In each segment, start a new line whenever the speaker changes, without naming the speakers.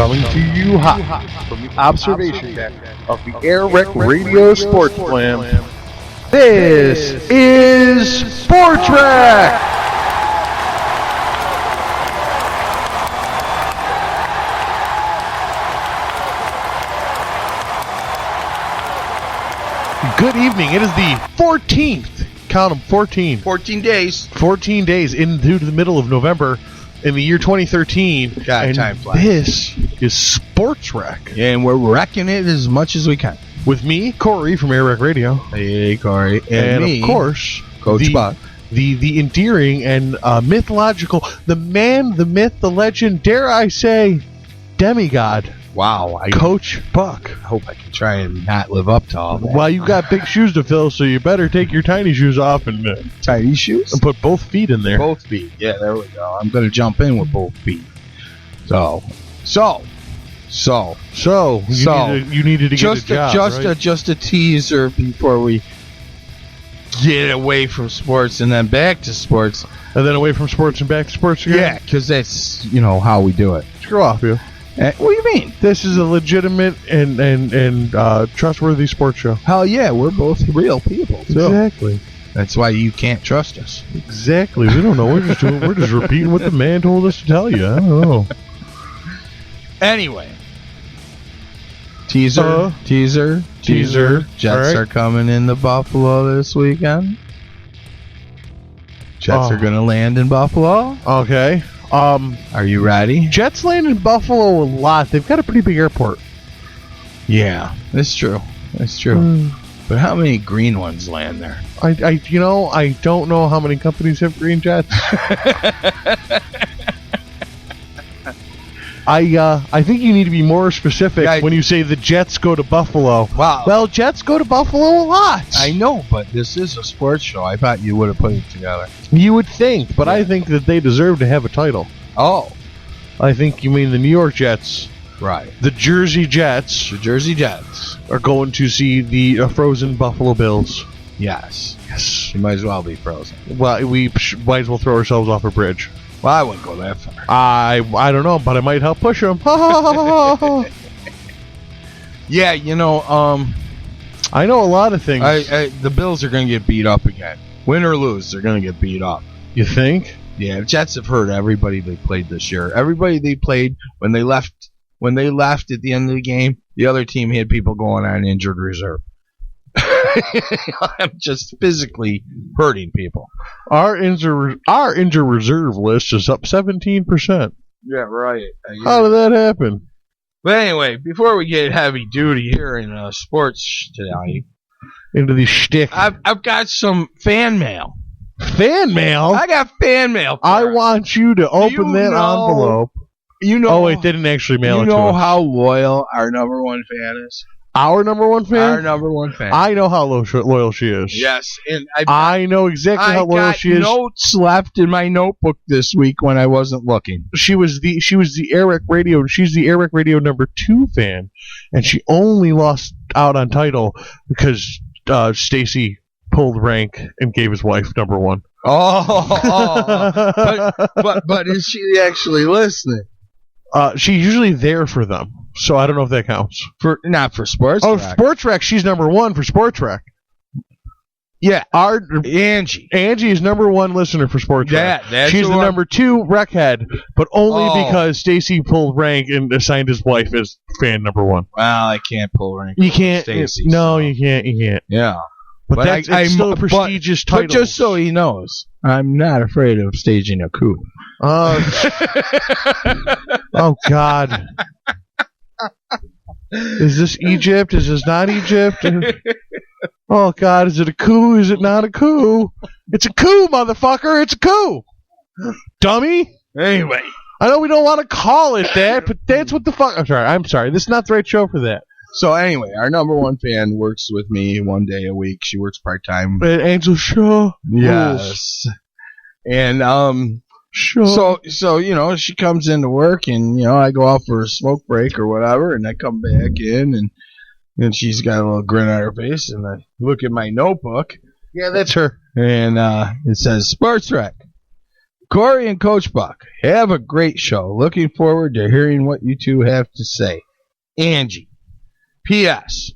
Coming to you hot from the observation deck of the AirWreckRadio Sports Slam. This is SportsWreck! Good evening. It is the 14th. Count them, 14.
14 days.
14 days into the middle of November in the year 2013.
God,
and
time flies.
This is SportsWreck.
And we're wrecking it as much as we can.
With me, Cory from AirWreckRadio.
Hey, Cory.
And
me,
of course,
Coach Buck.
The endearing and mythological, the man, the myth, the legend, dare I say, demigod.
Wow.
Coach Buck.
I hope I can try and not live up to all that.
Well, you got big shoes to fill, so you better take your tiny shoes off and
tiny shoes?
And put both feet in there.
Both feet. Yeah, there we go. I'm going to jump in with both feet. So
you needed to get a job,
just a teaser before we get away from sports and then back to sports.
And then away from sports and back to sports again?
Yeah, because that's, how we do it.
Screw off, you.
What do you mean?
This is a legitimate and trustworthy sports show.
Hell yeah, we're both real people. Too.
Exactly.
That's why you can't trust us.
Exactly. We don't know. We're just repeating what the man told us to tell you. I don't know.
Anyway. Teaser. Jets are coming into Buffalo this weekend. Jets are going to land in Buffalo.
Okay.
Are you ready?
Jets land in Buffalo a lot. They've got a pretty big airport.
Yeah, that's true. But how many green ones land there?
I don't know how many companies have green jets. I think you need to be more specific when you say the Jets go to Buffalo.
Wow.
Well, Jets go to Buffalo a lot.
I know, but this is a sports show. I thought you would have put it together.
You would think, but I think that they deserve to have a title.
Oh.
I think you mean the New York Jets.
Right.
The Jersey Jets.
The Jersey Jets.
Are going to see the frozen Buffalo Bills.
Yes. You might as well be frozen.
Well, we might as well throw ourselves off a bridge.
Well, I wouldn't go that far.
I don't know, but I might help push them.
Yeah,
I know a lot of things.
The Bills are going to get beat up again. Win or lose, they're going to get beat up.
You think?
Yeah, the Jets have hurt everybody they played this year. Everybody they played, when they left at the end of the game, the other team had people going on injured reserve. I'm just physically hurting people.
Our injured reserve list is up 17%.
Yeah, right.
How did that happen?
But anyway, before we get heavy duty here in sports tonight,
into the shtick,
I've got some fan mail.
Fan mail?
I got fan mail.
I want you to open that envelope.
Oh
wait, they didn't actually mail it to us.
You know how loyal our number one fan is.
Our number one fan?
Our number one fan.
I know how loyal she is.
Yes. And
I know exactly how loyal she is.
I got notes left in my notebook this week when I wasn't looking.
She was the AirWreckRadio, and she's the AirWreckRadio number 2 fan. And she only lost out on title because Stacy pulled rank and gave his wife number 1.
But is she actually listening?
She's usually there for them. So I don't know if that counts.
Not for SportsWreck.
Oh, SportsWreck, she's number 1 for SportsWreck. Yeah, Angie is number 1 listener for SportsWreck. She's the number 2 rec head, but only because Stacy pulled rank and assigned his wife as fan number 1.
Well, I can't pull rank.
You can't.
Stacey,
no, you can't.
Yeah,
but it's still a prestigious title.
But just so he knows, I'm not afraid of staging a coup.
Oh God. Is this Egypt? Is this not Egypt? Oh, God, is it a coup? Is it not a coup? It's a coup, motherfucker. It's a coup. Dummy.
Anyway.
I know we don't want to call it that, but that's what the fuck. I'm sorry. This is not the right show for that.
So, anyway, our number one fan works with me 1 day a week. She works part-time.
At Angel Shaw.
Yes. And,
sure.
So, she comes into work and, I go out for a smoke break or whatever, and I come back in and she's got a little grin on her face, and I look at my notebook.
Yeah, that's her.
And it says SportsWreck. Cory and Coach Buck, have a great show. Looking forward to hearing what you two have to say. Angie. P.S.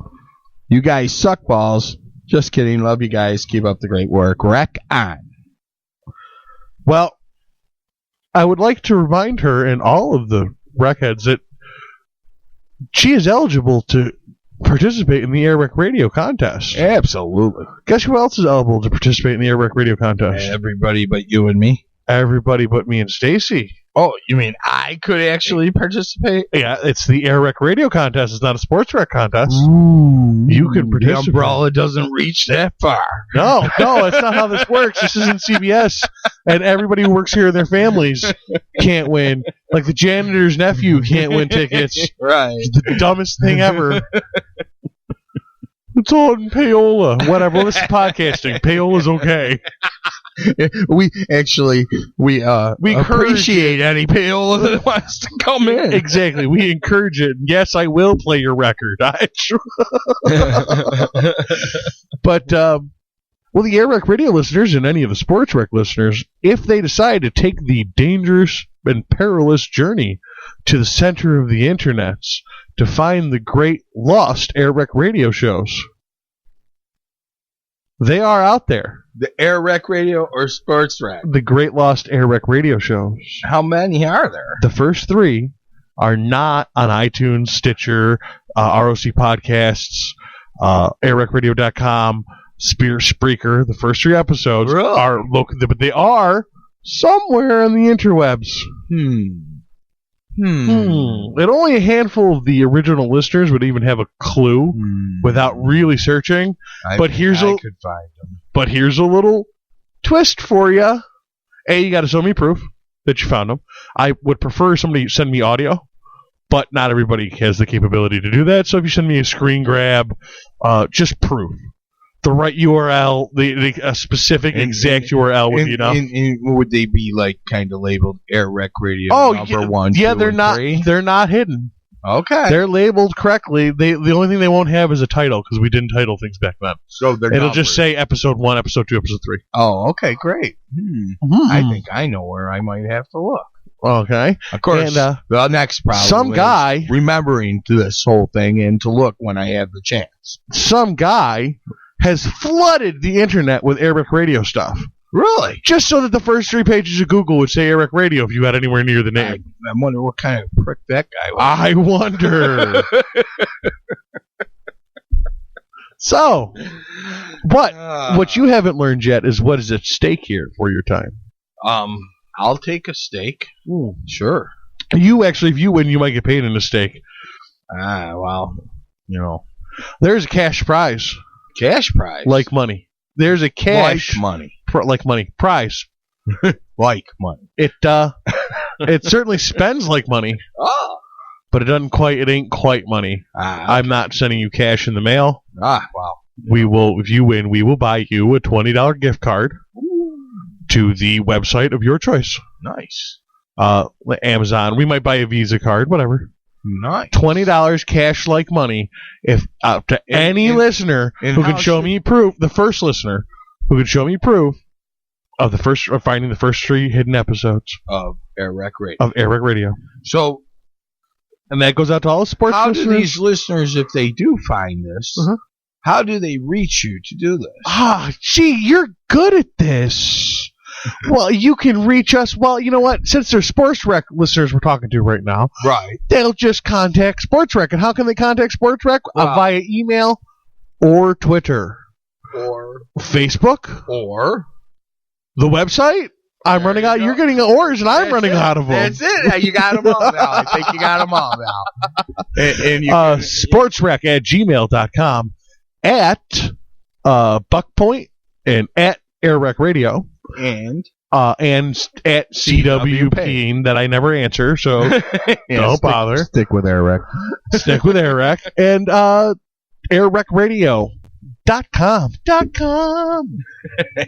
You guys suck balls. Just kidding. Love you guys. Keep up the great work. Wreck on.
Well, I would like to remind her and all of the Wreckheads that she is eligible to participate in the AirWreck Radio contest.
Absolutely.
Guess who else is eligible to participate in the AirWreck Radio contest?
Everybody but you and me.
Everybody but me and Stacy.
Oh, you mean I could actually participate?
Yeah, it's the AirWreck Radio contest. It's not a SportsWreck contest.
Ooh,
you can participate.
The umbrella doesn't reach that far.
No, that's not how this works. This isn't CBS, and everybody who works here and their families can't win. Like the janitor's nephew can't win tickets.
Right.
It's the dumbest thing ever. It's on payola. Whatever. Well, this is podcasting. Payola's okay.
We appreciate any payola that wants to come in.
Exactly. We encourage it. Yes, I will play your record. But well, the AirWreck Radio listeners and any of the SportsWreck listeners, if they decide to take the dangerous and perilous journey to the center of the internets to find the great lost AirWreck Radio shows, they are out there.
The AirWreck Radio or SportsWreck?
The great lost AirWreck Radio shows.
How many are there?
The first 3 are not on iTunes, Stitcher, ROC Podcasts, AirWreckRadio.com, Spreaker. The first 3 episodes are local, but they are somewhere on the interwebs. And only a handful of the original listeners would even have a clue without really searching.
I could find them.
But here's a little twist for you. A, you got to show me proof that you found them. I would prefer somebody send me audio, but not everybody has the capability to do that. So if you send me a screen grab, just proof. The right URL, a specific exact URL would be enough.
Would they be like kind of labeled AirWreck Radio number 1, 2,
they're not.
3?
They're not hidden.
Okay,
they're labeled correctly. The only thing they won't have is a title because we didn't title things back then.
So
it'll just say episode 1, episode 2, episode 3.
Oh, okay, great. I think I know where I might have to look.
Okay,
of course. And, the next problem.
Some guy
remembering to this whole thing and to look when I have the chance.
Some guy has flooded the internet with AirWreck Radio stuff.
Really?
Just so that the first 3 pages of Google would say AirWreck Radio if you got anywhere near the name.
I wonder what kind of prick that guy was.
I wonder. So, but what you haven't learned yet is what is at stake here for your time.
I'll take a steak. Sure.
You actually, if you win, you might get paid in a steak.
Well,
there's a cash prize.
Cash prize?
Like money. There's a cash.
Like money.
Like money. Prize.
Like money.
It certainly spends like money.
Oh.
But it ain't quite money. Okay. I'm not sending you cash in the mail.
Wow.
We will, if you win, we will buy you a $20 gift card to the website of your choice.
Nice.
Amazon. We might buy a Visa card, whatever.
Nice.
$20 cash like money. If to any listener who can show me proof, the first listener who can show me proof of finding the first 3 hidden episodes
of AirWreck
Radio.
So,
and that goes out to all the sports listeners.
How do these listeners, if they do find this, how do they reach you to do this?
Gee, you're good at this. Well, you can reach us. Well, you know what? Since they're SportsWreck listeners we're talking to right now,
right?
They'll just contact SportsWreck. And how can they contact SportsWreck? Via email or Twitter
or
Facebook
or
the website. I'm running out. You're getting oars, and I'm running out of them.
That's it. You got them all now. I think you got them all now. And you
SportsWreck@gmail.com, at Buckpoint, and at AirWreck Radio.
And
at CWP that I never answer, so don't bother.
Stick with AirWreck.
Stick with AirWreck. And AirWreckRadio.com.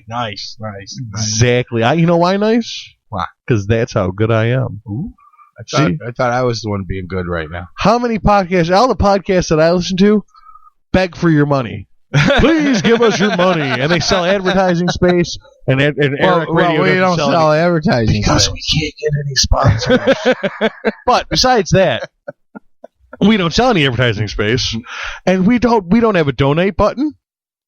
Nice.
Exactly. You know why nice?
Why?
Because that's how good I am.
Ooh. I thought I was the one being good right now.
How many podcasts, all the podcasts that I listen to, beg for your money. Please give us your money. And they sell advertising space and AirWreckRadio
we don't sell advertising
because
space.
We can't get any sponsors. But besides that, we don't sell any advertising space, and we don't have a donate button.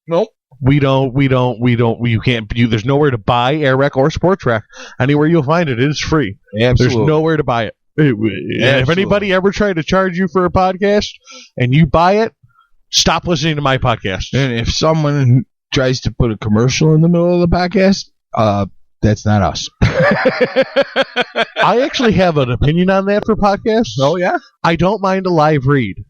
Nope.
You can't. There's nowhere to buy AirWreck or SportsWreck. Anywhere you'll find it, it is free.
Absolutely.
There's nowhere to buy it. If anybody ever tried to charge you for a podcast and you buy it, stop listening to my podcast.
And if someone tries to put a commercial in the middle of the podcast, that's not us.
I actually have an opinion on that for podcasts.
Oh, yeah?
I don't mind a live read.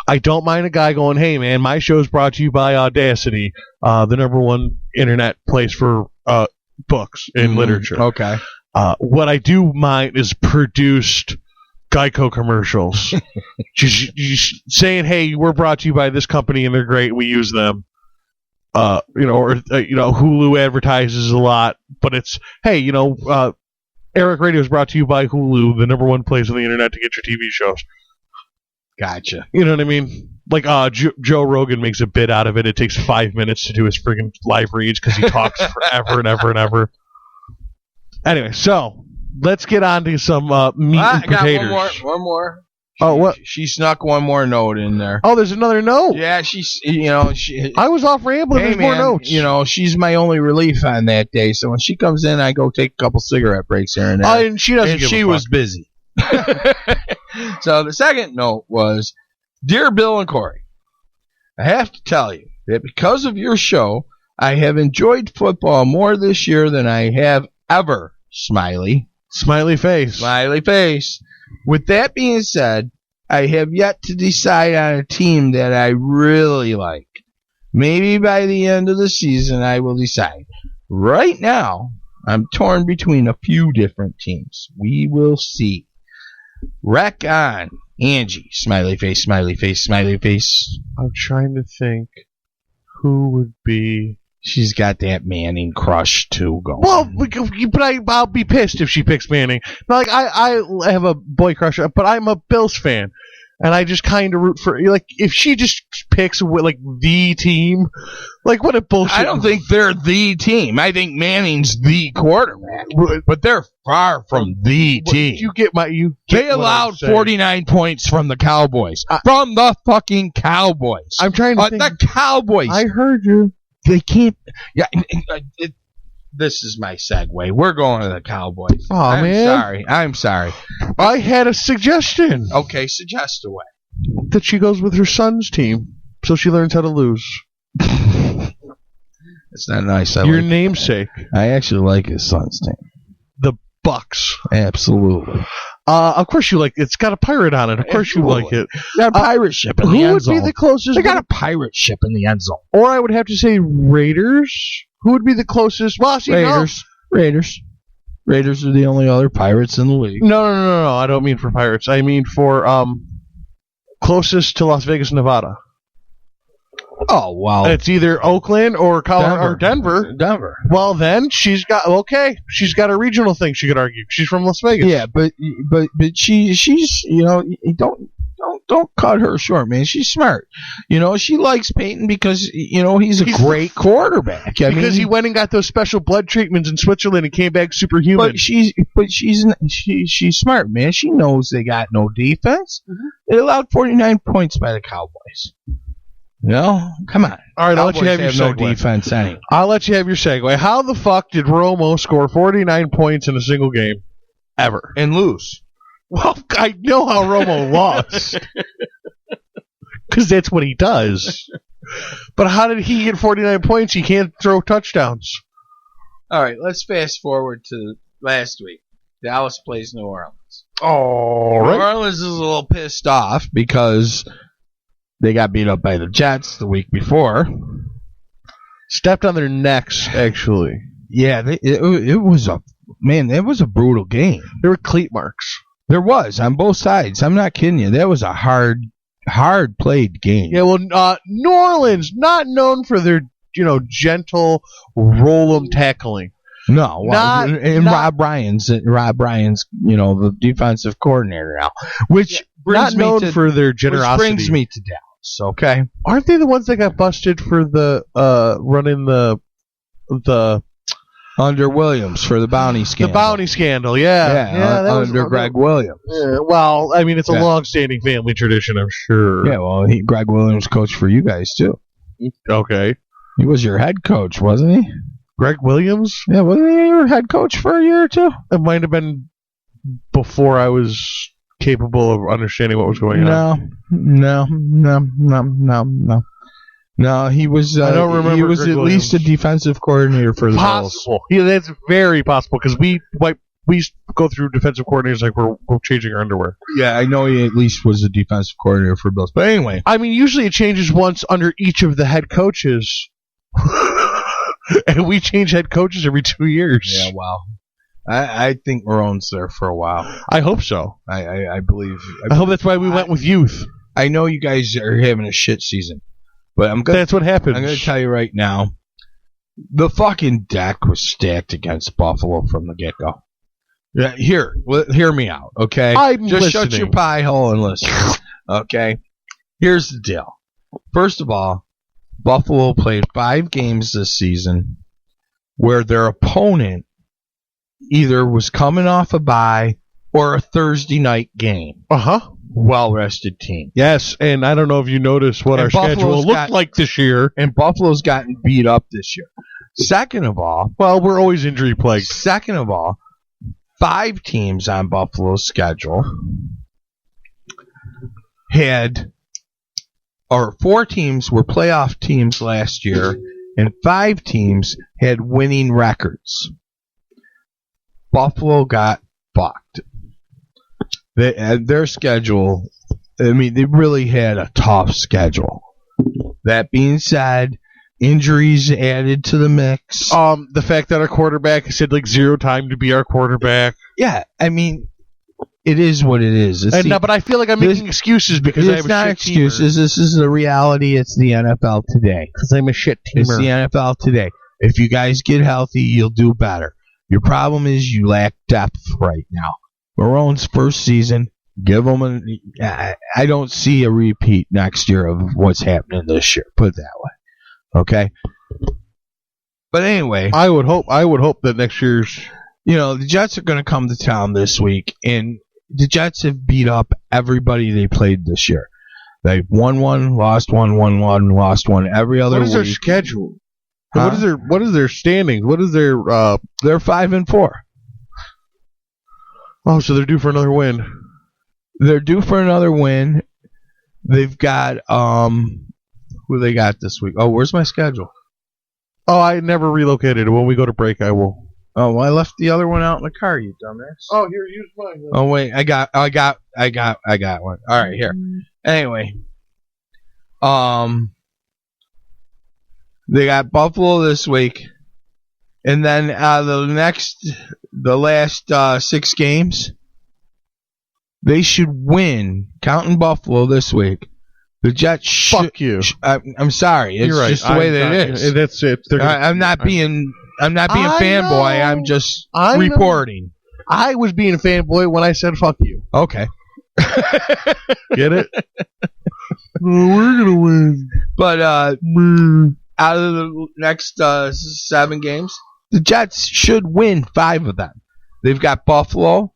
I don't mind a guy going, hey, man, my show's brought to you by Audacity, the number one internet place for books and literature.
Okay.
What I do mind is produced Geico commercials. just saying, hey, we're brought to you by this company and they're great. We use them. Hulu advertises a lot, but it's, hey, AirWreckRadio is brought to you by Hulu, the number one place on the internet to get your TV shows.
Gotcha.
You know what I mean? Like, Joe Rogan makes a bit out of it. It takes 5 minutes to do his friggin' live reads because he talks forever and ever and ever. Anyway, so let's get on to some meat and potatoes.
I got one more.
What?
She snuck one more note in there.
Oh, there's another note.
Yeah,
I was off rambling. There's more notes.
She's my only relief on that day. So when she comes in, I go take a couple cigarette breaks here and there.
And she doesn't.
And she was busy. So the second note was, Dear Bill and Cory, I have to tell you that because of your show, I have enjoyed football more this year than I have ever. Smiley face. With that being said, I have yet to decide on a team that I really like. Maybe by the end of the season I will decide. Right now, I'm torn between a few different teams. We will see. Wreck on. Angie. Smiley face.
I'm trying to think who would be.
She's got that Manning crush too going.
Well, but I'll be pissed if she picks Manning. Like I have a boy crush, but I'm a Bills fan, and I just kind of root for, like, if she just picks like the team, like, what a bullshit.
I don't think they're the team. I think Manning's the quarterback, but they're far from the team. They allowed 49 points from the Cowboys, from the fucking Cowboys.
I'm trying to think.
The Cowboys.
I heard you.
They can't. Yeah, this is my segue. We're going to the Cowboys.
Oh, man.
I'm sorry.
I had a suggestion.
Okay, suggest away.
That she goes with her son's team, so she learns how to lose.
It's not nice.
Your namesake.
I actually like his son's team.
The Bucks.
Absolutely.
Of course you like it. It's got a pirate on it. Of course you like it.
Got a pirate ship in the end zone.
Who would be the closest?
They got a pirate ship in the end zone.
Or I would have to say Raiders. Who would be the closest? Well,
Raiders. Raiders are the only other pirates in the league.
No. I don't mean for pirates. I mean for closest to Las Vegas, Nevada.
Oh, wow.
It's either Oakland or Denver.
Denver.
Well, then she's got a regional thing she could argue. She's from Las Vegas.
Yeah, but she's don't cut her short, man. She's smart. She likes Peyton because he's a great quarterback.
Because he went and got those special blood treatments in Switzerland and came back superhuman.
But she's smart, man. She knows they got no defense. They allowed 49 points by the Cowboys. Come on.
All right, I'll let you have your segue.
No defense anyway.
I'll let you have your segue. How the fuck did Romo score 49 points in a single game ever
and lose?
Well, I know how Romo lost because that's what he does. But how did he get 49 points? He can't throw touchdowns.
All right, let's fast forward to last week. Dallas plays New Orleans.
All right.
New Orleans is a little pissed off because they got beat up by the Jets the week before.
Stepped on their necks, actually.
Yeah, it was a brutal game.
There were cleat marks.
There was on both sides. I'm not kidding you. That was a hard played game.
Yeah, well, New Orleans not known for their gentle roll 'em tackling.
No, Rob Ryan's the defensive coordinator now, which brings
not known for their generosity.
Which brings me to Dallas. Jets, okay?
Aren't they the ones that got busted for the running the
under Williams for the bounty scandal?
The bounty scandal, yeah,
under Greg Williams.
Yeah, well, I mean, it's a long-standing family tradition, I'm sure.
Yeah, well, Greg Williams coached for you guys too.
Okay,
he was your head coach, wasn't he?
Greg Williams?
Yeah, wasn't he your head coach for a year or two? It
might have been before I was capable of understanding what was going on.
No. No, he was.
I don't remember.
He was Greg at Williams. Least a defensive coordinator for the
possible. Yeah, that's very possible because we go through defensive coordinators like we're changing our underwear.
Yeah, I know he at least was a defensive coordinator for Bills. But anyway,
I mean, usually it changes once under each of the head coaches, and we change head coaches every 2 years.
Yeah, wow. I think Marone's there for a while.
I hope so.
I believe.
I hope that's why we went with youth.
I know you guys are having a shit season. But
that's what happens.
I'm going to tell you right now, the fucking deck was stacked against Buffalo from the get-go. Yeah, hear me out, okay?
I'm
just
listening.
Shut your pie hole and listen, okay? Here's the deal. First of all, Buffalo played 5 games this season where their opponent either was coming off a bye or a Thursday night game.
Uh-huh.
Well-rested team.
Yes, and I don't know if you noticed what our schedule looked like this year.
And Buffalo's gotten beat up this year. Second of all...
Well, we're always injury plagued.
Second of all, 5 teams on Buffalo's schedule or 4 teams were playoff teams last year, and 5 teams had winning records. Buffalo got fucked. Their schedule, I mean, they really had a tough schedule. That being said, injuries added to the mix.
The fact that our quarterback said like 0 time to be our quarterback.
Yeah, I mean, it is what it is.
But I feel like I'm making excuses because I have a shit teamer. It's not excuses.
This is the reality. It's the NFL today.
Because I'm a shit teamer.
It's the NFL today. If you guys get healthy, you'll do better. Your problem is you lack depth right now. Marone's first season, give them I don't see a repeat next year of what's happening this year. Put it that way, okay? But anyway,
I would hope that next year's,
the Jets are going to come to town this week, and the Jets have beat up everybody they played this year. They've won 1, lost 1, won 1, lost 1 every other week.
What is their schedule? Huh? What is their standings? What is their?
They're 5-4.
Oh, so they're due for another win.
They're due for another win. They've got who they got this week? Oh, where's my schedule?
Oh, I never relocated it. When we go to break, I will.
Oh, well, I left the other one out in the car, you dumbass.
Oh, here, use mine.
Oh, wait, I got one. All right, here. Anyway, they got Buffalo this week, and then the last 6 games, they should win. Counting Buffalo this week, the Jets should.
Fuck you.
I'm sorry. It's
You're right.
just the way that it is.
That's it.
I'm not being fanboy. I'm just reporting.
I was being a fanboy when I said fuck you.
Okay.
Get it? We're gonna win.
But out of the next 7 games, the Jets should win 5 of them. They've got Buffalo.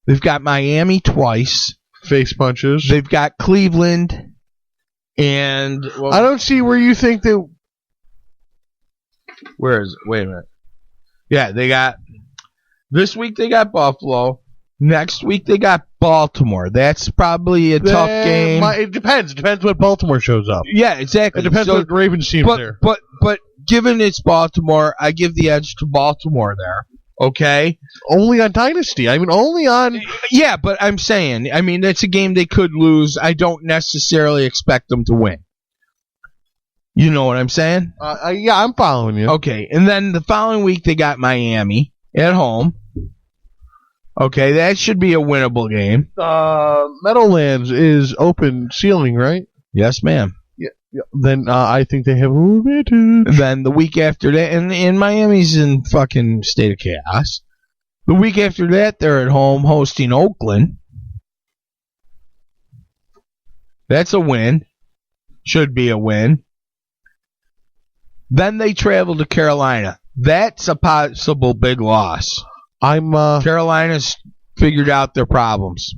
They've got Miami twice.
Face punches.
They've got Cleveland. And
I don't see where you think they.
Where is it? Wait a minute. Yeah, they got. This week they got Buffalo. Next week they got Baltimore. That's probably a tough game.
It depends. It depends what Baltimore shows up.
Yeah, exactly.
It depends what Ravens team's there.
But given it's Baltimore, I give the edge to Baltimore there. Okay?
Only on Dynasty. I mean, only on...
Yeah, but I'm saying, that's a game they could lose. I don't necessarily expect them to win. You know what I'm saying?
Yeah, I'm following you.
Okay, and then the following week they got Miami at home. Okay, that should be a winnable game.
Meadowlands is open ceiling, right?
Yes, ma'am.
Yeah. Then I think they have a little bit too.
Then the week after that, and Miami's in fucking state of chaos. The week after that, they're at home hosting Oakland. That's a win. should be a win. Then they travel to Carolina. That's a possible big loss. Carolina's figured out their problems.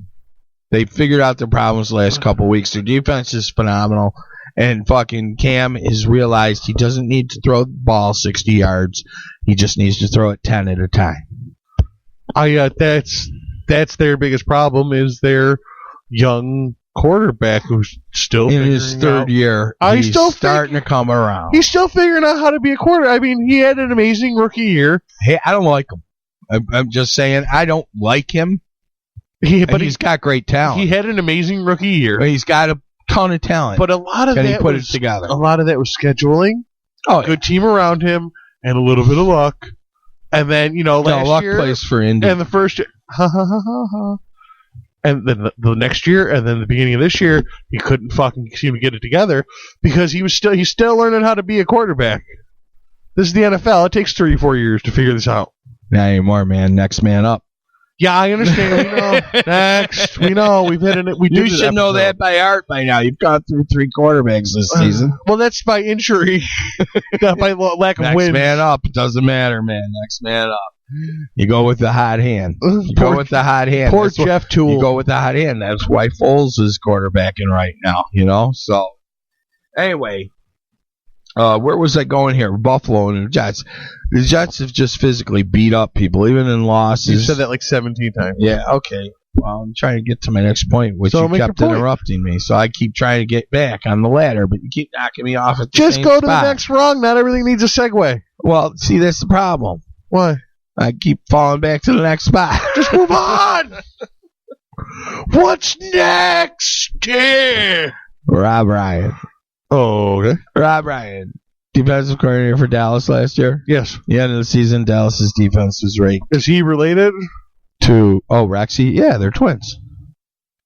They figured out their problems the last couple of weeks. Their defense is phenomenal. And fucking Cam has realized he doesn't need to throw the ball 60 yards. He just needs to throw it 10 at a time.
That's their biggest problem is their young quarterback who's still
in his third year. He's still starting to come around.
He's still figuring out how to be a quarterback. I mean, he had an amazing rookie year.
Hey, I don't like him. I'm just saying I don't like him. But he's got great talent.
He had an amazing rookie year.
He's got a ton of talent.
But a lot of that
put it together.
A lot of that was scheduling.
Oh,
good team around him, and a little bit of luck. And then last
luck
year,
plays for Indy.
And the first year, and then the next year, and then the beginning of this year, he couldn't fucking seem to get it together because he's still learning how to be a quarterback. This is the NFL. It takes 3-4 years to figure this out.
Not anymore, man. Next man up.
Yeah, I understand. We know. Next, we know. We've had it.
You should know that by heart by now. You've gone through 3 quarterbacks this season.
Well, that's by injury, not by lack of wins.
Next man up. It doesn't matter, man. Next man up. You go with the hot hand.
Poor Jeff Toole.
You go with the hot hand. That's why Foles is quarterbacking right now. So anyway. Where was I going here? Buffalo and the Jets. The Jets have just physically beat up people, even in losses.
You said that like 17 times.
Yeah, okay. Well, I'm trying to get to my next point, which you kept interrupting me. So I keep trying to get back on the ladder, but you keep knocking me off at the
Just
same
go
spot.
to the next rung. Not everything needs a segue.
Well, see, that's the problem.
Why?
I keep falling back to the next spot.
Just move on. What's next?
Rob Ryan.
Oh, okay.
Rob Ryan, defensive coordinator for Dallas last year.
Yes.
The end of the season, Dallas's defense was ranked.
Is he related
to Rexy? Yeah, they're twins.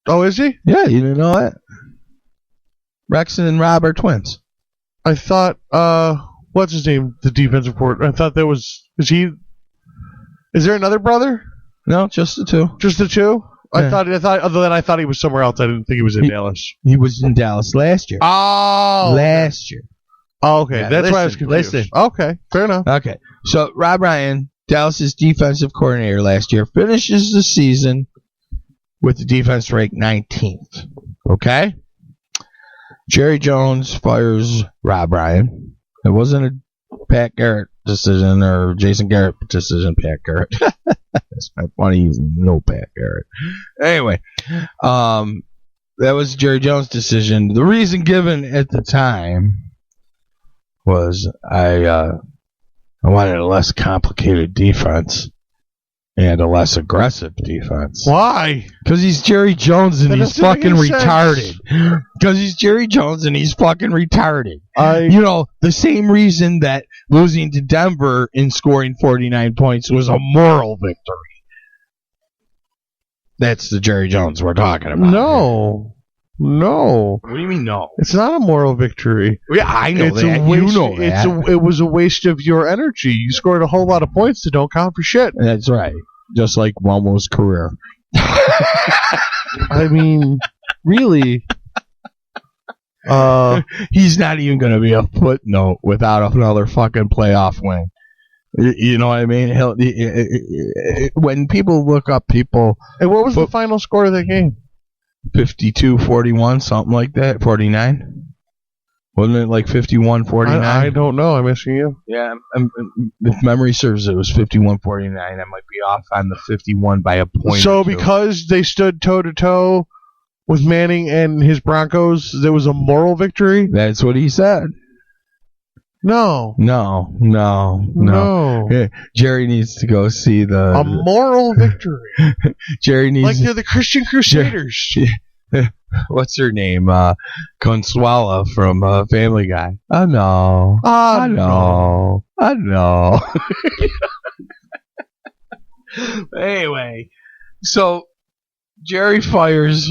Oh, is he?
Yeah, you didn't know that? Rex and Rob are twins.
I thought, what's his name? The defensive coordinator. I thought that was. Is there another brother?
No, just the two.
Just the two?
Yeah.
I thought he was somewhere else. I didn't think he was in Dallas.
He was in Dallas last year.
Oh.
Last year.
Oh, okay. Yeah, that's why I was confused.
Listen.
Okay. Fair enough.
Okay. So, Rob Ryan, Dallas's defensive coordinator last year, finishes the season with the defense ranked 19th. Okay? Jerry Jones fires Rob Ryan. It wasn't a Pat Garrett decision or Jason Garrett decision, Pat Garrett. That's kind of funny. He's no Pat Garrett. Anyway, that was Jerry Jones' decision. The reason given at the time was I wanted a less complicated defense and a less aggressive defense.
Why?
Because he's Jerry Jones and he's fucking retarded. Because he's Jerry Jones and he's fucking retarded. The same reason that losing to Denver and scoring 49 points was a moral victory. That's the Jerry Jones we're talking about.
No.
What do you mean no?
It's not a moral victory.
Yeah, I know that. You know that.
It was a waste of your energy. You scored a whole lot of points that don't count for shit.
That's right. Just like Romo's career.
I mean, really.
He's not even going to be a footnote without another fucking playoff win. You know what I mean? When people look up people...
And what was the final score of that game?
52-41, something like that. 49? Wasn't it like 51-49?
I don't know. I'm asking you.
Yeah, if memory serves, it was 51-49. I might be off on the 51 by a point.
So because they stood toe-to-toe with Manning and his Broncos, there was a moral victory?
That's what he said.
No.
Yeah, Jerry needs to go see
a moral victory.
Jerry needs
like they're the Christian Crusaders.
What's her name? Consuela from Family Guy. I know. Anyway, so Jerry fires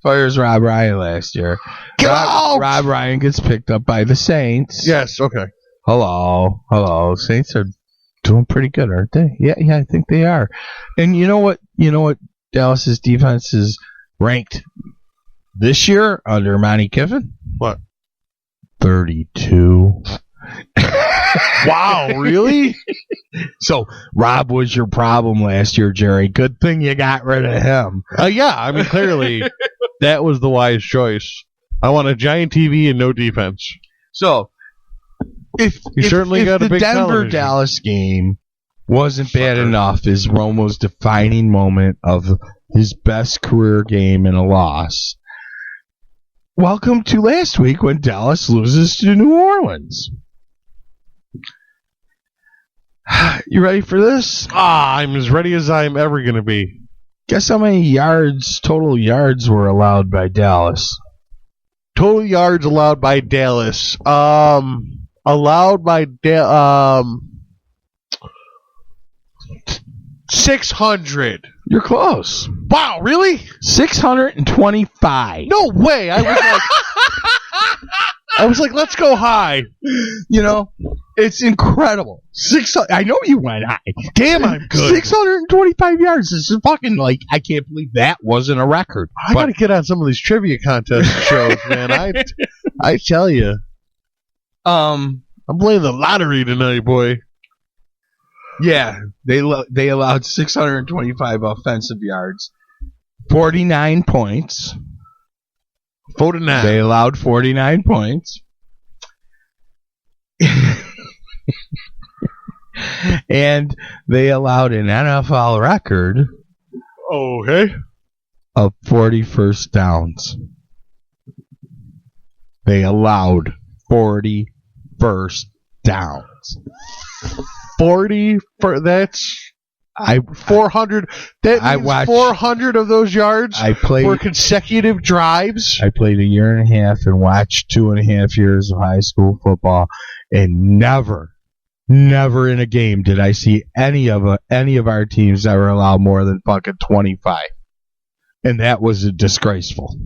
Rob Ryan last year. Rob Ryan gets picked up by the Saints.
Yes, okay.
Hello. Saints are doing pretty good, aren't they? Yeah, I think they are. And you know what Dallas's defense is ranked this year under Monty Kiffin?
What?
32.
Wow, really?
So Rob was your problem last year, Jerry. Good thing you got rid of him.
Yeah, I mean, clearly that was the wise choice. I want a giant TV and no defense.
So if the Denver-Dallas game wasn't bad enough as Romo's defining moment of his best career game and a loss, welcome to last week when Dallas loses to New Orleans. You ready for this?
I'm as ready as I'm ever going to be.
Guess how many total yards were allowed by Dallas?
Total yards allowed by Dallas. 600.
You're close.
Wow, really?
625.
No way. I was like, let's go high.
You know, it's incredible. I know you went high.
Damn, I'm good.
625 yards. This is fucking I can't believe that wasn't a record.
I got to get on some of these trivia contest shows, man. I tell you. I'm playing the lottery tonight, boy.
Yeah, they allowed 625 offensive yards, 49 points.
49.
They allowed 49 points. And they allowed an NFL record of 40 first downs. They allowed 40 first downs.
40 for that's 400. That means 400 of those yards were consecutive drives.
I played a year and a half and watched 2.5 years of high school football, and never in a game did I see any of our teams ever allow more than fucking 25. And that was disgraceful.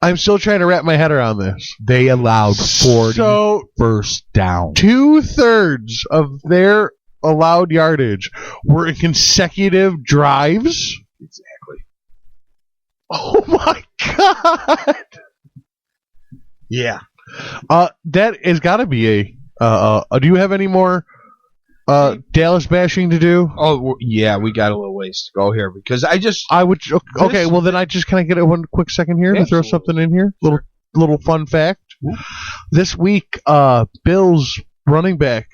I'm still trying to wrap my head around this.
They allowed 40 first down.
2/3 of their allowed yardage were in consecutive drives.
Exactly.
Oh my god.
Yeah.
That has got to be do you have any more Dallas bashing to do?
Oh yeah, we got a little ways to go here because then
I just can I get one quick second here to throw something in here? Little fun fact. Ooh. This week, Bills running back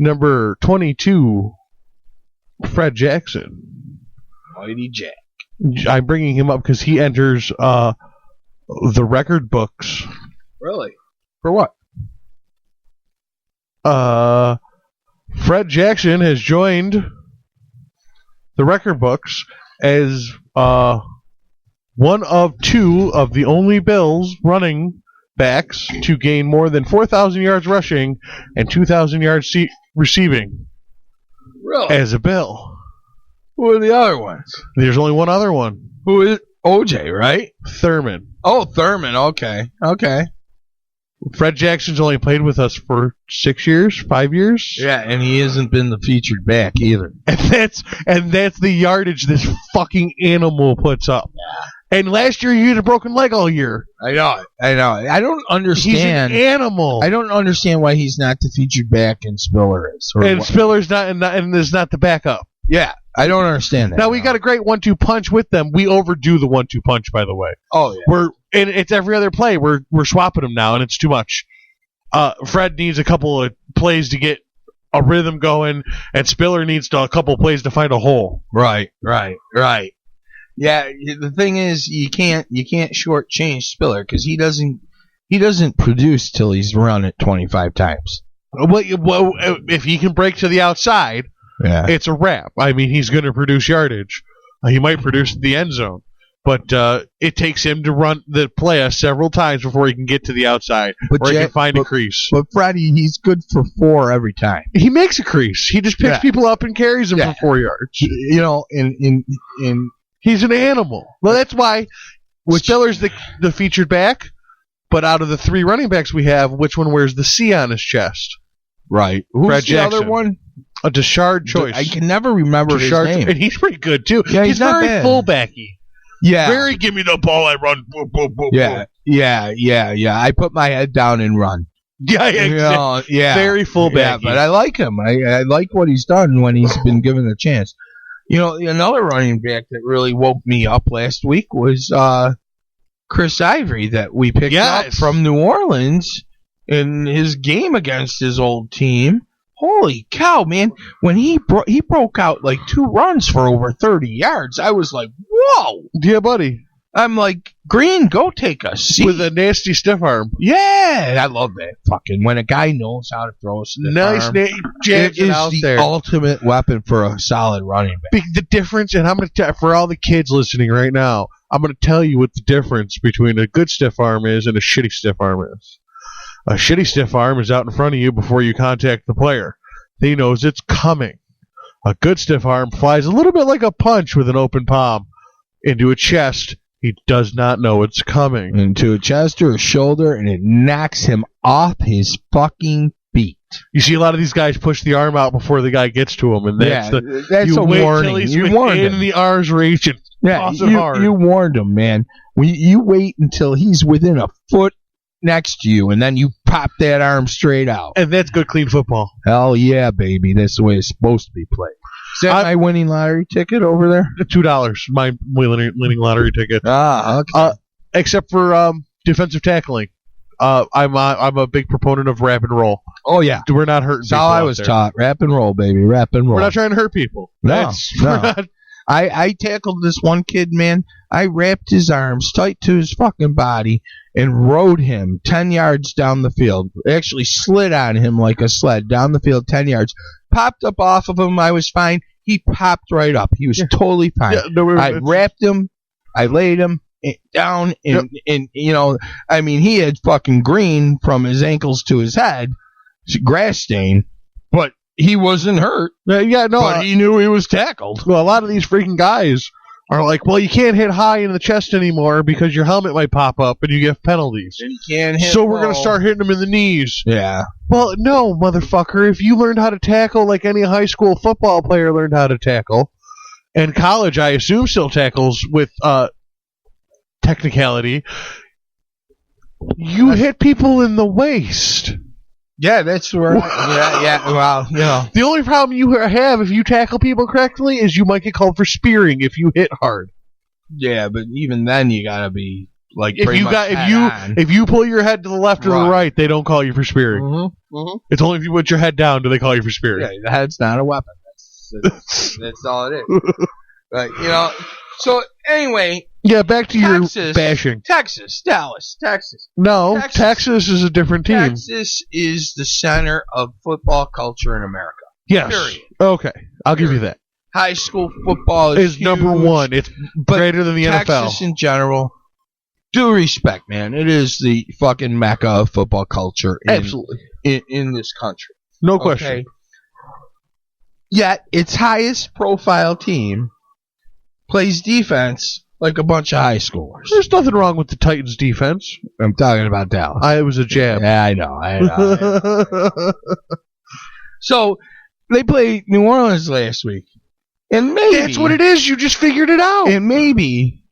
number 22, Fred Jackson.
Mighty Jack.
I'm bringing him up because he enters the record books.
Really?
For what? Fred Jackson has joined the record books as one of two of the only Bills running backs to gain more than 4,000 yards rushing and 2,000 yards receiving.
Really?
As a Bill.
Who are the other ones?
There's only one other one.
Who is OJ, right?
Thurman.
Oh, Thurman. Okay.
Fred Jackson's only played with us for 5 years.
Yeah, and he hasn't been the featured back either.
And that's the yardage this fucking animal puts up. Yeah. And last year he had a broken leg all year.
I know. I don't understand.
He's an animal.
I don't understand why he's not the featured back and Spiller is.
Spiller's not and is not the backup.
Yeah, I don't understand that.
Now we got a great 1-2 punch with them. We overdo the 1-2 punch, by the way.
Oh yeah.
And it's every other play. We're swapping them now, and it's too much. Fred needs a couple of plays to get a rhythm going, and Spiller needs a couple of plays to find a hole.
Right. Yeah, the thing is, you can't shortchange Spiller because he doesn't produce till he's run it 25 times.
Well, if he can break to the outside, it's a wrap. I mean, he's going to produce yardage. He might produce the end zone, but it takes him to run the play several times before he can get to the outside where he can find a crease.
But Freddie, he's good for 4 every time.
He makes a crease. He just picks people up and carries them for 4 yards.
You know, in
he's an animal. Well, that's why Spiller's the featured back, but out of the 3 running backs we have, which one wears the C on his chest?
Right. Who's the other one?
A Deshard Choice.
I can never remember his name.
And he's pretty good, too.
Yeah,
he's
not
very
bad.
fullbacky.
Yeah.
Very give me the ball, I run. Boom, boom, boom,
yeah. I put my head down and run.
Yeah, exactly. Very fullback.
Yeah, but I like him. I like what he's done when he's been given a chance. Another running back that really woke me up last week was Chris Ivory that we picked up from New Orleans in his game against his old team. Holy cow, man. When he broke out like 2 runs for over 30 yards, I was like, whoa.
Yeah, buddy.
I'm like, Green, go take a seat.
With a nasty stiff arm.
Yeah, I love that. Fucking when a guy knows how to throw a stiff arm.
It is the
ultimate weapon for a solid running back.
The difference, and I'm going to for all the kids listening right now, I'm going to tell you what the difference between a good stiff arm is and a shitty stiff arm is. A shitty stiff arm is out in front of you before you contact the player. He knows it's coming. A good stiff arm flies a little bit like a punch with an open palm into a chest. He does not know it's coming.
Into a chest or a shoulder, and it knocks him off his fucking feet.
You see a lot of these guys push the arm out before the guy gets to him, and that's
a warning.
You warned him. The arm's reach and toss it hard.
You warned him, man. You wait until he's within a foot next to you, and then you pop that arm straight out.
And that's good, clean football.
Hell yeah, baby. That's the way it's supposed to be played. Is that my winning lottery ticket over there?
$2. My winning lottery ticket.
Okay.
Except for defensive tackling. I'm a big proponent of wrap and roll.
Oh, yeah.
We're not hurting people.
That's all I was taught. Wrap and roll, baby. Wrap and roll.
We're not trying to hurt people.
No. I tackled this one kid, man. I wrapped his arms tight to his fucking body and rode him 10 yards down the field. Actually slid on him like a sled down the field 10 yards. Popped up off of him. I was fine. He popped right up. He was totally fine. Yeah, I wrapped him. I laid him down. And he had fucking green from his ankles to his head. Grass stain. But he wasn't hurt.
But
he knew he was tackled.
Well, a lot of these freaking guys are like, well, you can't hit high in the chest anymore because your helmet might pop up and you get penalties.
And you can't hit
so we're going to start hitting them in the knees.
Yeah.
Well, no, motherfucker. If you learned how to tackle like any high school football player learned how to tackle, and college, I assume, still tackles with technicality, you hit people in the waist.
Yeah, that's right. Well,
the only problem you have if you tackle people correctly is you might get called for spearing if you hit hard.
Yeah, but even then you gotta be like
if you pull your head to the left or the right, they don't call you for spearing.
Mm-hmm.
It's only if you put your head down do they call you for spearing.
Yeah, the head's not a weapon. That's all it is. But so anyway.
Yeah, back to Texas, your bashing.
Dallas.
No, Texas is a different team.
Texas is the center of football culture in America.
Yes.
Period.
Okay, I'll give you that.
High school football is huge,
number one. It's greater than the NFL.
Texas in general, due respect, man. It is the fucking mecca of football culture
absolutely
in this country.
No question.
Yet, its highest profile team plays defense like a bunch of high schoolers.
There's nothing wrong with the Titans' defense.
I'm talking about Dallas.
It was a jab.
Yeah, I know. So, they played New Orleans last week. And maybe...
That's what it is. You just figured it out.
And maybe,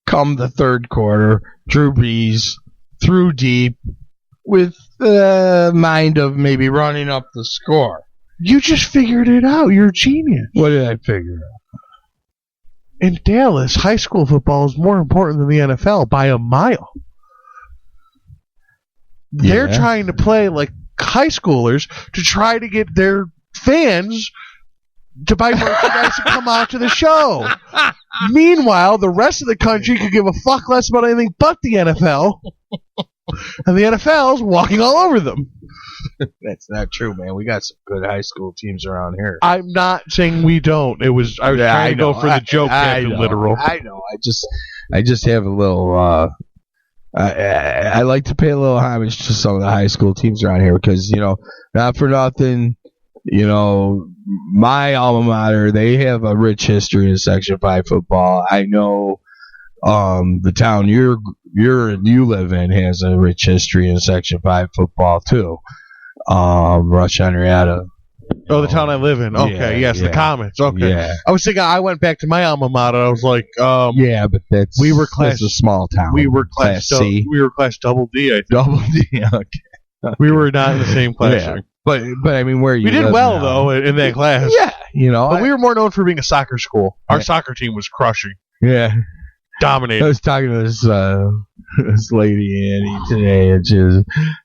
come the third quarter, Drew Brees threw deep with the mind of maybe running up the score.
You just figured it out. You're a genius.
What did I figure out?
In Dallas, high school football is more important than the NFL by a mile. Yeah. They're trying to play like high schoolers to try to get their fans to buy merchandise and come out to the show. Meanwhile, the rest of the country could give a fuck less about anything but the NFL. And the NFL's walking all over them.
That's not true, man. We got some good high school teams around here.
I'm not saying we don't. I was trying to go for the joke, Captain Literal.
I know. I just have a little. I like to pay a little homage to some of the high school teams around here because not for nothing. My alma mater, they have a rich history in Section 5 football. I know the town you live in has a rich history in Section 5 football too. Rush Henrietta
Oh, the town I live in. Okay, the Comets. Okay.
Yeah.
I was thinking, I went back to my alma mater. I was like,
yeah, but that's a small town.
We were class
C.
We were class double D, I think.
Double D, okay.
We were not in the same class.
Yeah. But I mean, where you
we did well, though, in that class.
Yeah,
But we were more known for being a soccer school. Our soccer team was crushing.
Yeah.
Dominating.
I was talking to this lady, Annie, today, and she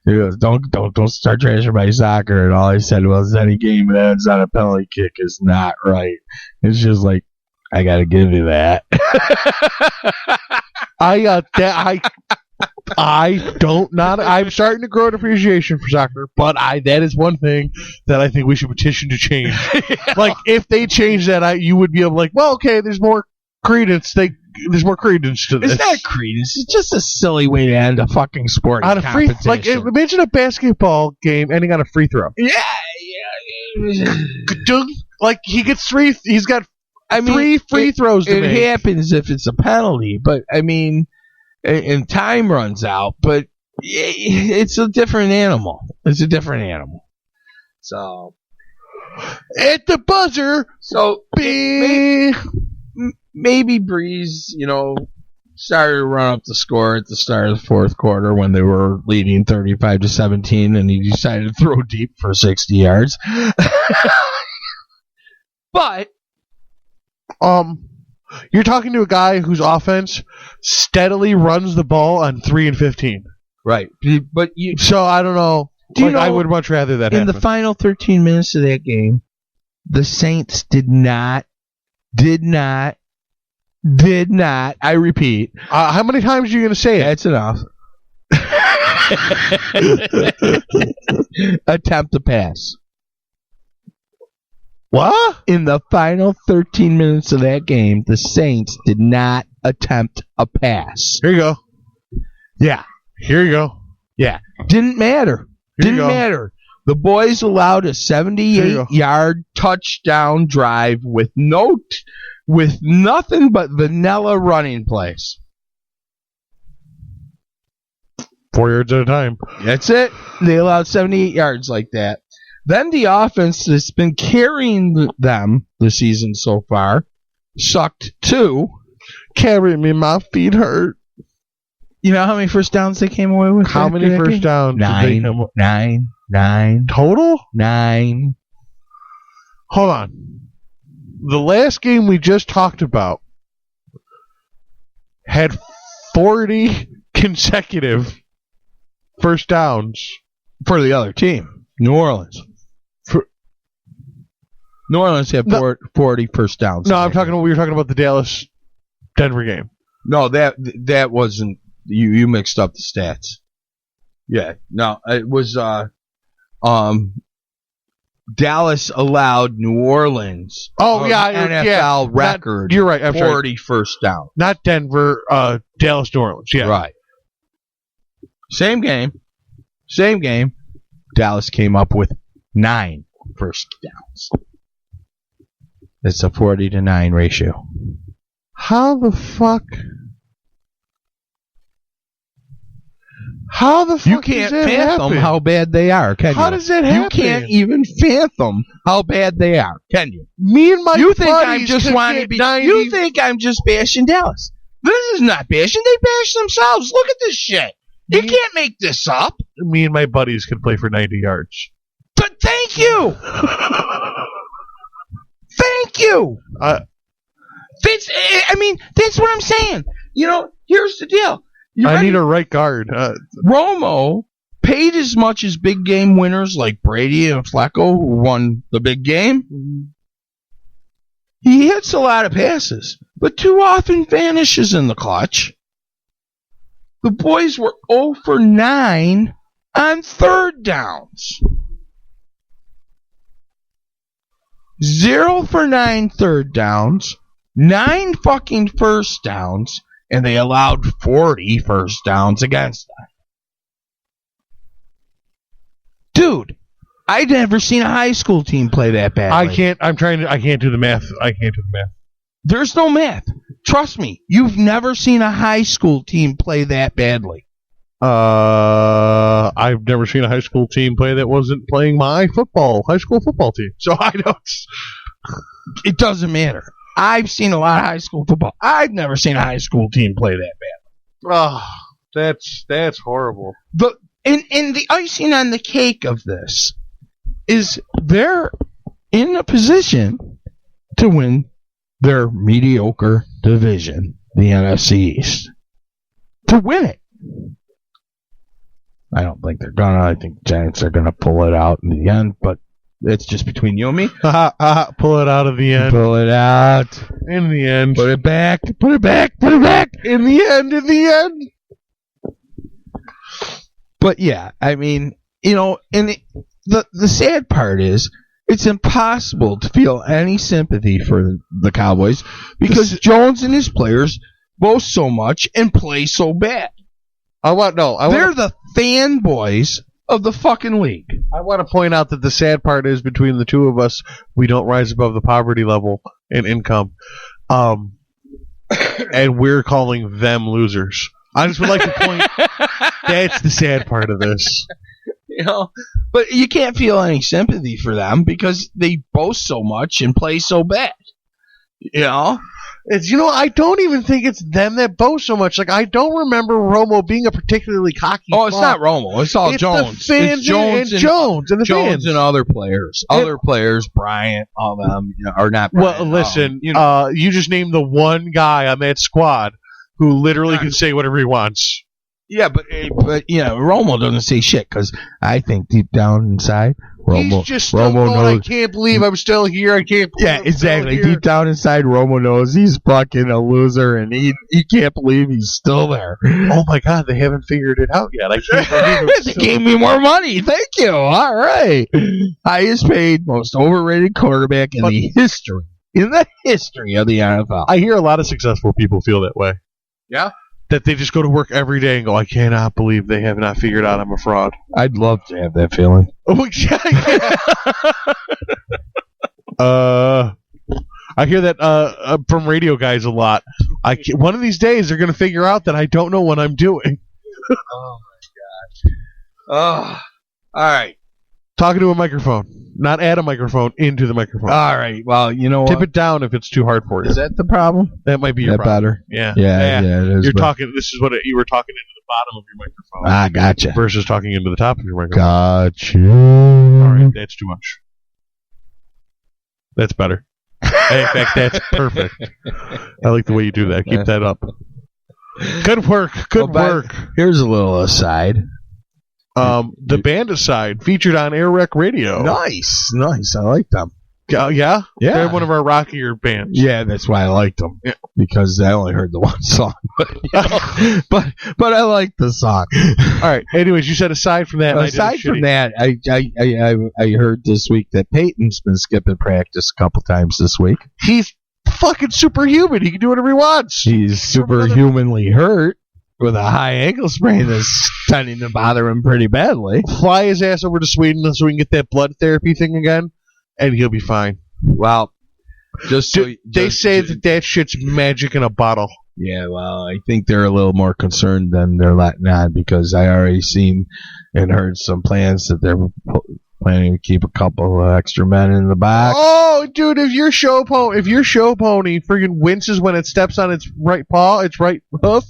goes, don't start trashing my soccer. And all I said was, any game that ends on a penalty kick is not right. It's just like, I got to give you that.
I'm starting to grow an appreciation for soccer, but that is one thing that I think we should petition to change. Like, if they change that, you would be able to, like, well, okay, there's more credence. There's more credence to this.
It's not credence. It's just a silly way to end a fucking sport
on a competition. Like, imagine a basketball game ending on a free throw.
Yeah.
Like, he gets three. He's got three free throws to make.
It happens if it's a penalty, but I mean, and time runs out. But it's a different animal. So
at the buzzer.
So maybe Breeze, started to run up the score at the start of the fourth quarter when they were leading 35-17, and he decided to throw deep for 60 yards. But
you're talking to a guy whose offense steadily runs the ball on 3 and 15.
Right. But
so I don't know. I would much rather that happen.
In the final 13 minutes of that game, the Saints did not, I repeat.
How many times are you going to say it?
That's enough. Attempt to pass.
What?
In the final 13 minutes of that game, the Saints did not attempt a pass.
Here you go.
Yeah.
Here you go.
Yeah. Didn't matter. Didn't matter. The boys allowed a 78-yard touchdown drive with nothing but vanilla running plays.
4 yards at a time.
That's it. They allowed 78 yards like that. Then the offense that's been carrying them the season so far sucked too.
Carry me, my feet hurt.
You know how many first downs they came away with?
How many first downs?
9.
Total?
9.
Hold on. The last game we just talked about had 40 consecutive first downs
for the other team, New Orleans. New Orleans had 40 first downs.
No, we were talking about the Dallas-Denver game.
No, that wasn't. You mixed up the stats. Yeah, no, it was. Dallas allowed New Orleans.
NFL
record.
You're right. I'm
40 first down.
Not Denver. Dallas, New Orleans. Yeah,
right. Same game. Dallas came up with 9 first downs. It's a 40-9 ratio.
How the fuck?
You can't fathom how bad they are, can you?
How does that happen?
You can't even fathom how bad they are, can you?
Me and my
You think I'm just You think I'm just bashing Dallas? This is not bashing. They bash themselves. Look at this shit. You can't make this up.
Me and my buddies could play for 90 yards.
But thank you. Thank you. That's what I'm saying. Here's the deal.
I need a right guard.
Romo paid as much as big game winners like Brady and Flacco, who won the big game. He hits a lot of passes, but too often vanishes in the clutch. The boys were 0 for 9 on third downs. 0 for 9 third downs, 9 fucking first downs, and they allowed 40 first downs against them. Dude, I'd never seen a high school team play that badly.
I can't do the math.
There's no math. Trust me, you've never seen a high school team play that badly.
I've never seen a high school team play that wasn't playing my high school football team. So I don't.
It doesn't matter. I've seen a lot of high school football. I've never seen a high school team play that bad.
Oh, that's horrible.
And the icing on the cake of this is they're in a position to win their mediocre division, the NFC East. To win it. I don't think they're gonna. I think the Giants are gonna pull it out in the end, but it's just between you and me.
Pull it out of the end.
Pull it out.
In the end.
Put it back. Put it back. Put it back.
In the end.
But yeah, I mean, and the sad part is it's impossible to feel any sympathy for the Cowboys because Jones and his players boast so much and play so bad. They're the fanboys of the fucking league.
I want to point out that the sad part is between the two of us, we don't rise above the poverty level in income. And we're calling them losers. I just would like to point that's the sad part of this.
But you can't feel any sympathy for them because they boast so much and play so bad.
I don't even think it's them that boast so much. Like, I don't remember Romo being a particularly cocky.
Oh, it's not Romo. It's all Jones.
The fans
it's Jones
and Jones and the
Jones
fans.
And other players. Other players, Bryant, all them, are not Bryant.
Well, listen, you just named the one guy on that squad who literally can say whatever he wants.
Yeah, but Romo doesn't say shit because I think deep down inside,
he's just still going, knows. I can't believe I'm still here. I can't believe I'm
exactly.
Still here.
Deep down inside, Romo knows he's fucking a loser and he can't believe he's still there.
Oh my God, they haven't figured it out yet. I can't believe
They gave me more money. Thank you. All right. Highest paid, most overrated quarterback in the history of the NFL.
I hear a lot of successful people feel that way.
Yeah?
That they just go to work every day and go, I cannot believe they have not figured out I'm a fraud.
I'd love to have that feeling.
Oh, yeah. I hear that from radio guys a lot. One of these days they're going to figure out that I don't know what I'm doing.
Oh, my God. Oh, all right.
Talking to a microphone. Not at a microphone, into the microphone.
All right. Well, you know what?
Tip it down if it's too hard for you.
Is that the problem?
That might be your problem.
Better?
Yeah.
Yeah, it is.
You're talking. This is what you were talking into the bottom of your microphone.
Gotcha.
Versus talking into the top of your microphone.
Gotcha.
All right, that's too much. That's better. In fact, that's perfect. I like the way you do that. Keep that up. Good work. Good work.
Here's a little aside.
The band aside featured on AirWreckRadio.
Nice. I like them.
Yeah?
Yeah.
They're one of our rockier bands.
Yeah, that's why I liked them. Yeah. Because I only heard the one song. But I like the song.
All right. Anyways, you said aside from that.
Aside from that, I heard this week that Peyton's been skipping practice a couple times this week.
He's fucking superhuman. He can do whatever he wants.
He's superhumanly hurt with a high ankle sprain that's tending to bother him pretty badly.
Fly his ass over to Sweden so we can get that blood therapy thing again, and he'll be fine.
Well,
they say that shit's magic in a bottle.
Yeah, well, I think they're a little more concerned than they're letting on because I already seen and heard some plans that they're planning to keep a couple of extra men in the box.
Oh, dude, if your show pony friggin' winces when it steps on its right paw, its right hoof,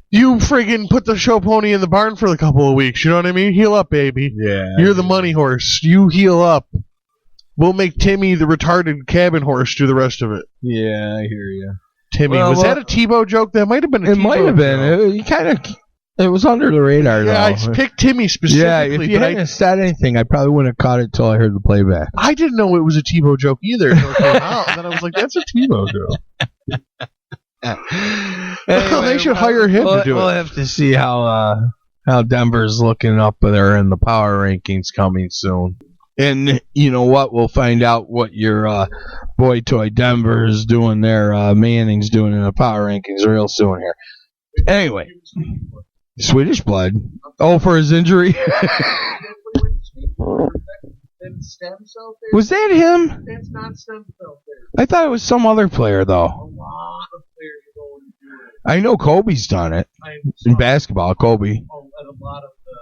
you friggin' put the show pony in the barn for a couple of weeks. You know what I mean? Heal up, baby.
Yeah.
You're the money horse. You heal up. We'll make Timmy, the retarded cabin horse, do the rest of it.
Yeah, I hear you.
Timmy, was that a Tebow joke? That might have been a Tebow joke. It might have
been. It was under the radar, though.
Yeah, I picked Timmy specifically.
Yeah, if you hadn't said anything, I probably wouldn't have caught it until I heard the playback.
I didn't know it was a Tebow joke either until it came out. And then I was like, that's a Tebow joke. Anyway, they should hire him to do it.
We'll have to see how Denver's looking up there in the power rankings coming soon. And you know what? We'll find out what your boy toy Denver is doing there. Manning's doing in the power rankings real soon here. Anyway, Swedish blood. Oh, for his injury. Was that him?
That's not stem cell therapy.
I thought it was some other player, though.
A lot of players are going to do
I know Kobe's done it in basketball. Kobe.
And a lot of the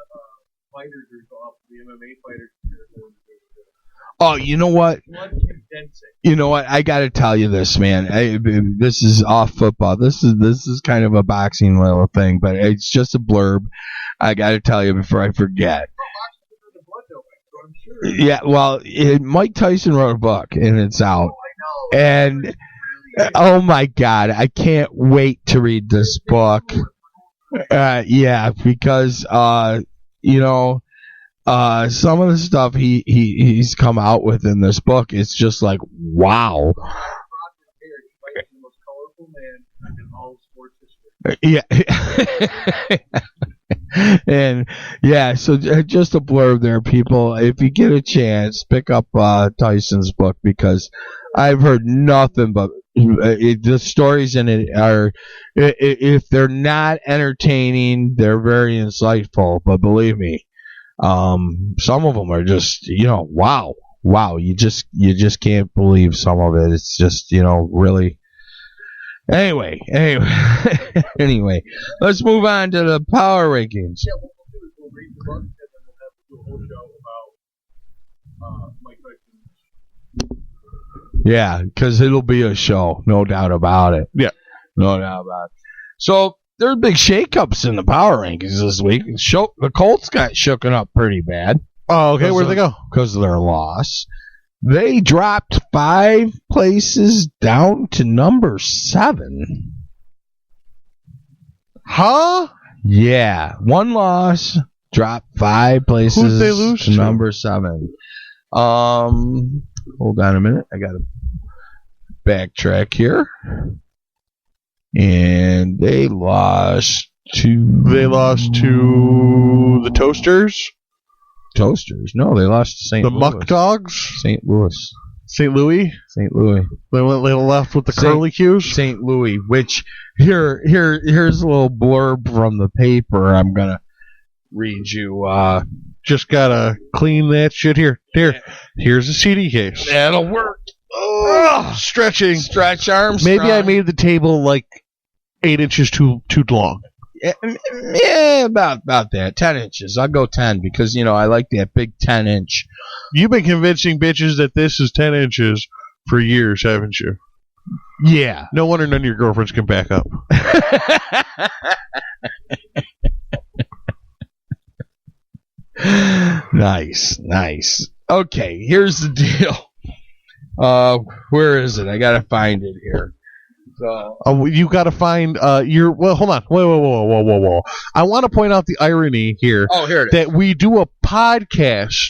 fighters are up. The MMA fighters.
Oh, you know what?
Blood condensing.
You know what? I got to tell you this, man. This is off football. This is kind of a boxing little thing, but it's just a blurb. I got to tell you before I forget. Yeah, well, Mike Tyson wrote a book, and it's out.
Oh, I know.
And oh my God, I can't wait to read this book. Yeah, because you know. Some of the stuff he's come out with in this book, it's just like, wow. Yeah. And yeah, so just a blurb there, people. If you get a chance, pick up Tyson's book, because I've heard nothing but the stories in it are, if they're not entertaining, they're very insightful. But believe me, some of them are just, wow, you just can't believe some of it. It's just, really. Anyway, let's move on to the power rankings.
Yeah, what we'll do is we'll read the book, and then we'll have to do a whole show about Mike Tyson.
Yeah, because it'll be a show, no doubt about it.
Yeah,
no doubt about it. So there's big shakeups in the power rankings this week. The Colts got shooken up pretty bad.
Oh, okay. Where'd they go?
Because of their loss. They dropped 5 places down to number 7.
Huh?
Yeah. 1 loss, dropped 5 places.
Who'd they lose to?
Number 7. Hold on a minute. I got to backtrack here. And they lost to
the Toasters.
Toasters? No, they lost to St. Louis.
The Muck Dogs.
St. Louis.
St. Louis.
St. Louis.
They left with the curly cues.
St. Louis. Which here's a little blurb from the paper. I'm gonna read you.
Just gotta clean that shit here. Here's a CD case.
That'll work.
Stretching.
Stretch arms.
Maybe I made the table like 8 inches too long.
Yeah, about that. 10 inches. I'll go 10 because, I like that big 10-inch.
You've been convincing bitches that this is 10 inches for years, haven't you?
Yeah.
No wonder none of your girlfriends can back up.
Nice. Okay, here's the deal. Where is it? I gotta find it here.
You got to find hold on. Whoa. I want to point out the irony here.
Oh, here it is.
That we do a podcast,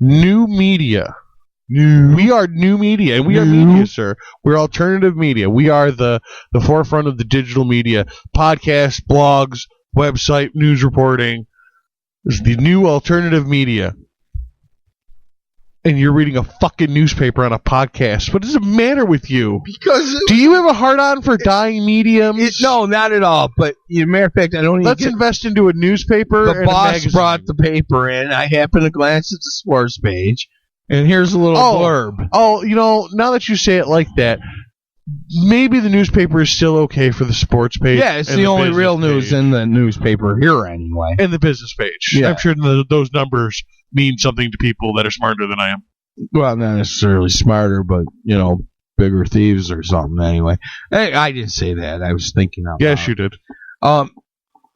new media. We are new media, and we are media, sir. We're alternative media. We are the forefront of the digital media. Podcasts, blogs, website, news reporting. This is the new alternative media. And you're reading a fucking newspaper on a podcast. What does it matter with you?
Because
do you have a hard-on for dying mediums?
No, not at all. But matter of fact, I don't.
Let's invest into a newspaper.
The boss brought the paper in. I happened to glance at the sports page, and here's a little blurb.
Oh, now that you say it like that, maybe the newspaper is still okay for the sports page.
Yeah, it's the only real news in the newspaper here anyway.
And the business page.
Yeah.
I'm sure those numbers mean something to people that are smarter than I am.
Well, not necessarily smarter, but, bigger thieves or something anyway. I didn't say that. I was thinking out loud.
Yes, you did.
But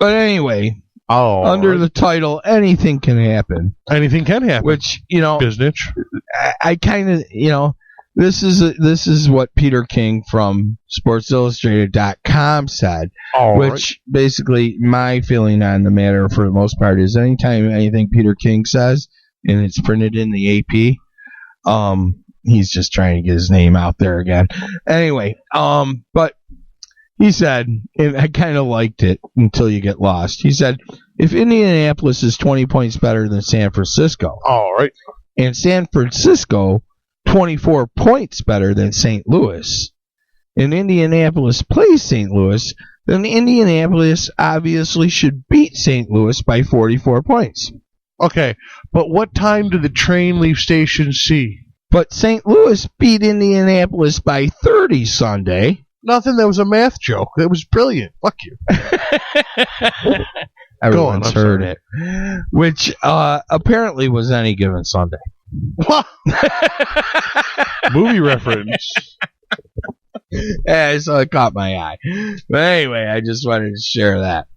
anyway, under the title, anything can happen.
Anything can happen.
Which,
business.
I kind of, this is what Peter King from SportsIllustrated.com said, which basically my feeling on the matter for the most part is anytime anything Peter King says and it's printed in the AP, he's just trying to get his name out there again. Anyway, but he said, and I kind of liked it until you get lost. He said, if Indianapolis is 20 points better than San Francisco,
all right,
and San Francisco 24 points better than St. Louis, and Indianapolis plays St. Louis, then Indianapolis obviously should beat St. Louis by 44 points.
Okay, but what time did the train leave Station C?
But St. Louis beat Indianapolis by 30 Sunday.
Nothing. That was a math joke. That was brilliant. Fuck you.
Everyone's heard it. Which apparently was Any Given Sunday.
What? Movie reference.
Yeah, so it caught my eye. But anyway, I just wanted to share that.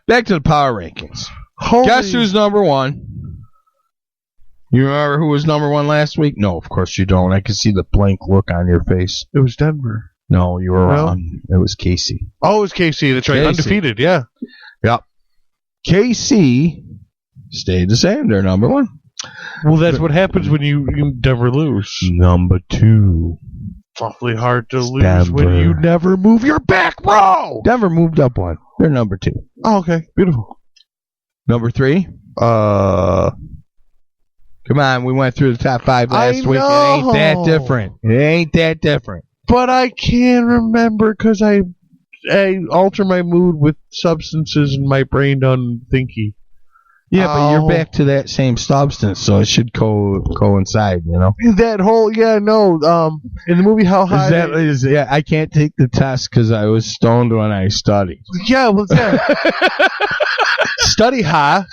Back to the power rankings. Guess who's number one? You remember who was number one last week? No, of course you don't. I can see the blank look on your face.
It was Denver.
No, you were wrong. It was KC.
Oh, it was KC. That's right. KC. Undefeated, yeah.
Yep. KC stayed the same. They're number one.
Well, that's what happens when you never lose.
Number two.
It's awfully hard to lose when you never move your back row.
Denver moved up one. They're number two.
Oh, okay. Beautiful.
Number three? Come on, we went through the top five last week. It ain't that different. It ain't that different.
But I can't remember because I alter my mood with substances and my brain done thinky.
Yeah, but you're back to that same substance, so it should coincide, you know?
That whole, in the movie How High...
I can't take the test because I was stoned when I studied.
Yeah, well, study high,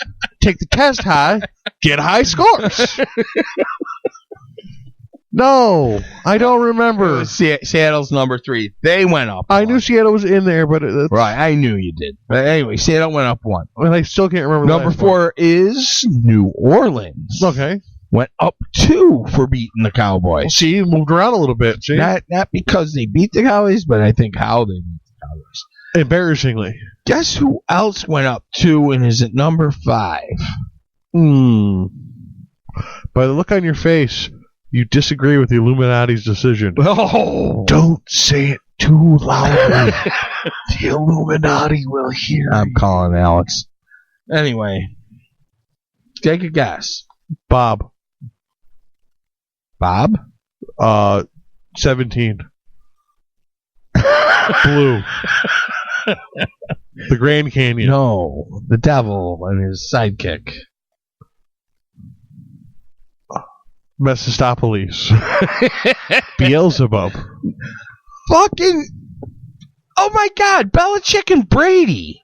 take the test high, get high scores. No, I don't remember.
Seattle's number three. They went up.
I knew Seattle was in there, but...
Right, I knew you did. But anyway, Seattle went up one.
And I still can't remember.
Number four is New Orleans.
Okay.
Went up two for beating the Cowboys.
See, moved around a little bit. See?
Not because they beat the Cowboys, but I think how they beat the Cowboys.
Embarrassingly.
Guess who else went up two and is at number five?
By the look on your face... You disagree with the Illuminati's decision.
Oh!
Don't say it too loudly. The Illuminati will hear.
I'm calling Alex. Anyway, take a guess.
Bob?
17.
Blue. The Grand Canyon.
No, the devil and his sidekick.
Mephistopheles. Beelzebub.
Fucking... Oh my God, Belichick and Brady.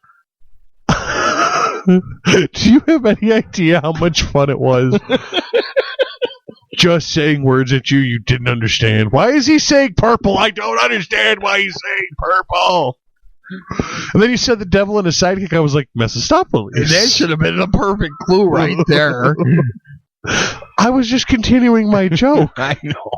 Do you have any idea how much fun it was? Just saying words at you didn't understand. Why is he saying purple? I don't understand why he's saying purple. And then you said the devil and his sidekick. I was like, Mephistopheles.
That should have been the perfect clue right there.
I was just continuing my joke.
I know.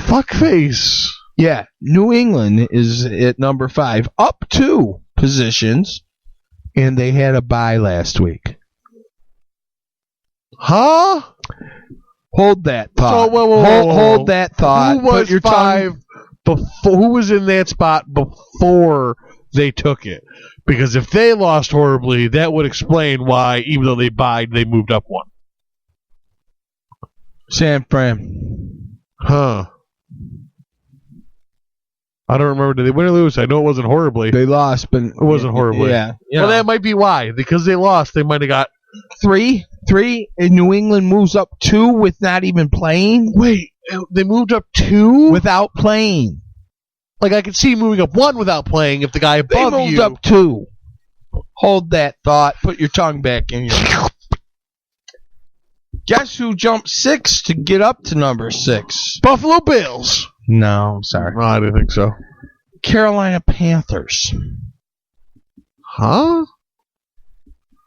Fuckface.
Yeah, New England is at number 5, up 2 positions, and they had a bye last week.
Huh?
Hold that thought. Hold that thought.
Who was 5 before? Who was in that spot before they took it? Because if they lost horribly, that would explain why, even though they buyed, they moved up 1.
San Fran.
Huh. I don't remember. Did they win or lose? I know it wasn't horribly.
They lost, but
it wasn't horribly.
Yeah.
Well, that might be why. Because they lost, they might have got
3, and New England moves up 2 with not even playing.
Wait, they moved up 2
without playing.
Like, I could see moving up 1 without playing if the guy above
you... They moved up 2. Hold that thought. Put your tongue back in your mouth. Guess who jumped 6 to get up to number 6?
Buffalo Bills.
No, I'm sorry.
No, I didn't think so.
Carolina Panthers.
Huh?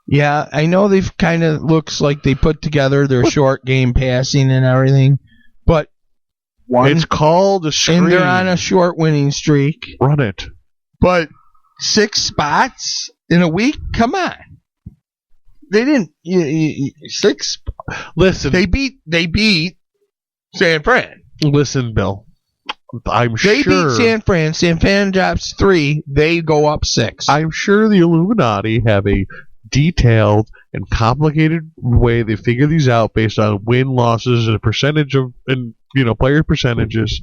Yeah, I know they've kind of looks like they put together their short game passing and everything, but
it's called a streak.
And they're on a short winning streak.
Run it.
But 6 spots in a week? Come on. They didn't. 6.
Listen.
They beat San Fran.
Listen, Bill.
They beat San Fran. San Fran drops 3. They go up 6.
I'm sure the Illuminati have a detailed and complicated way they figure these out based on win losses and a percentage of player percentages,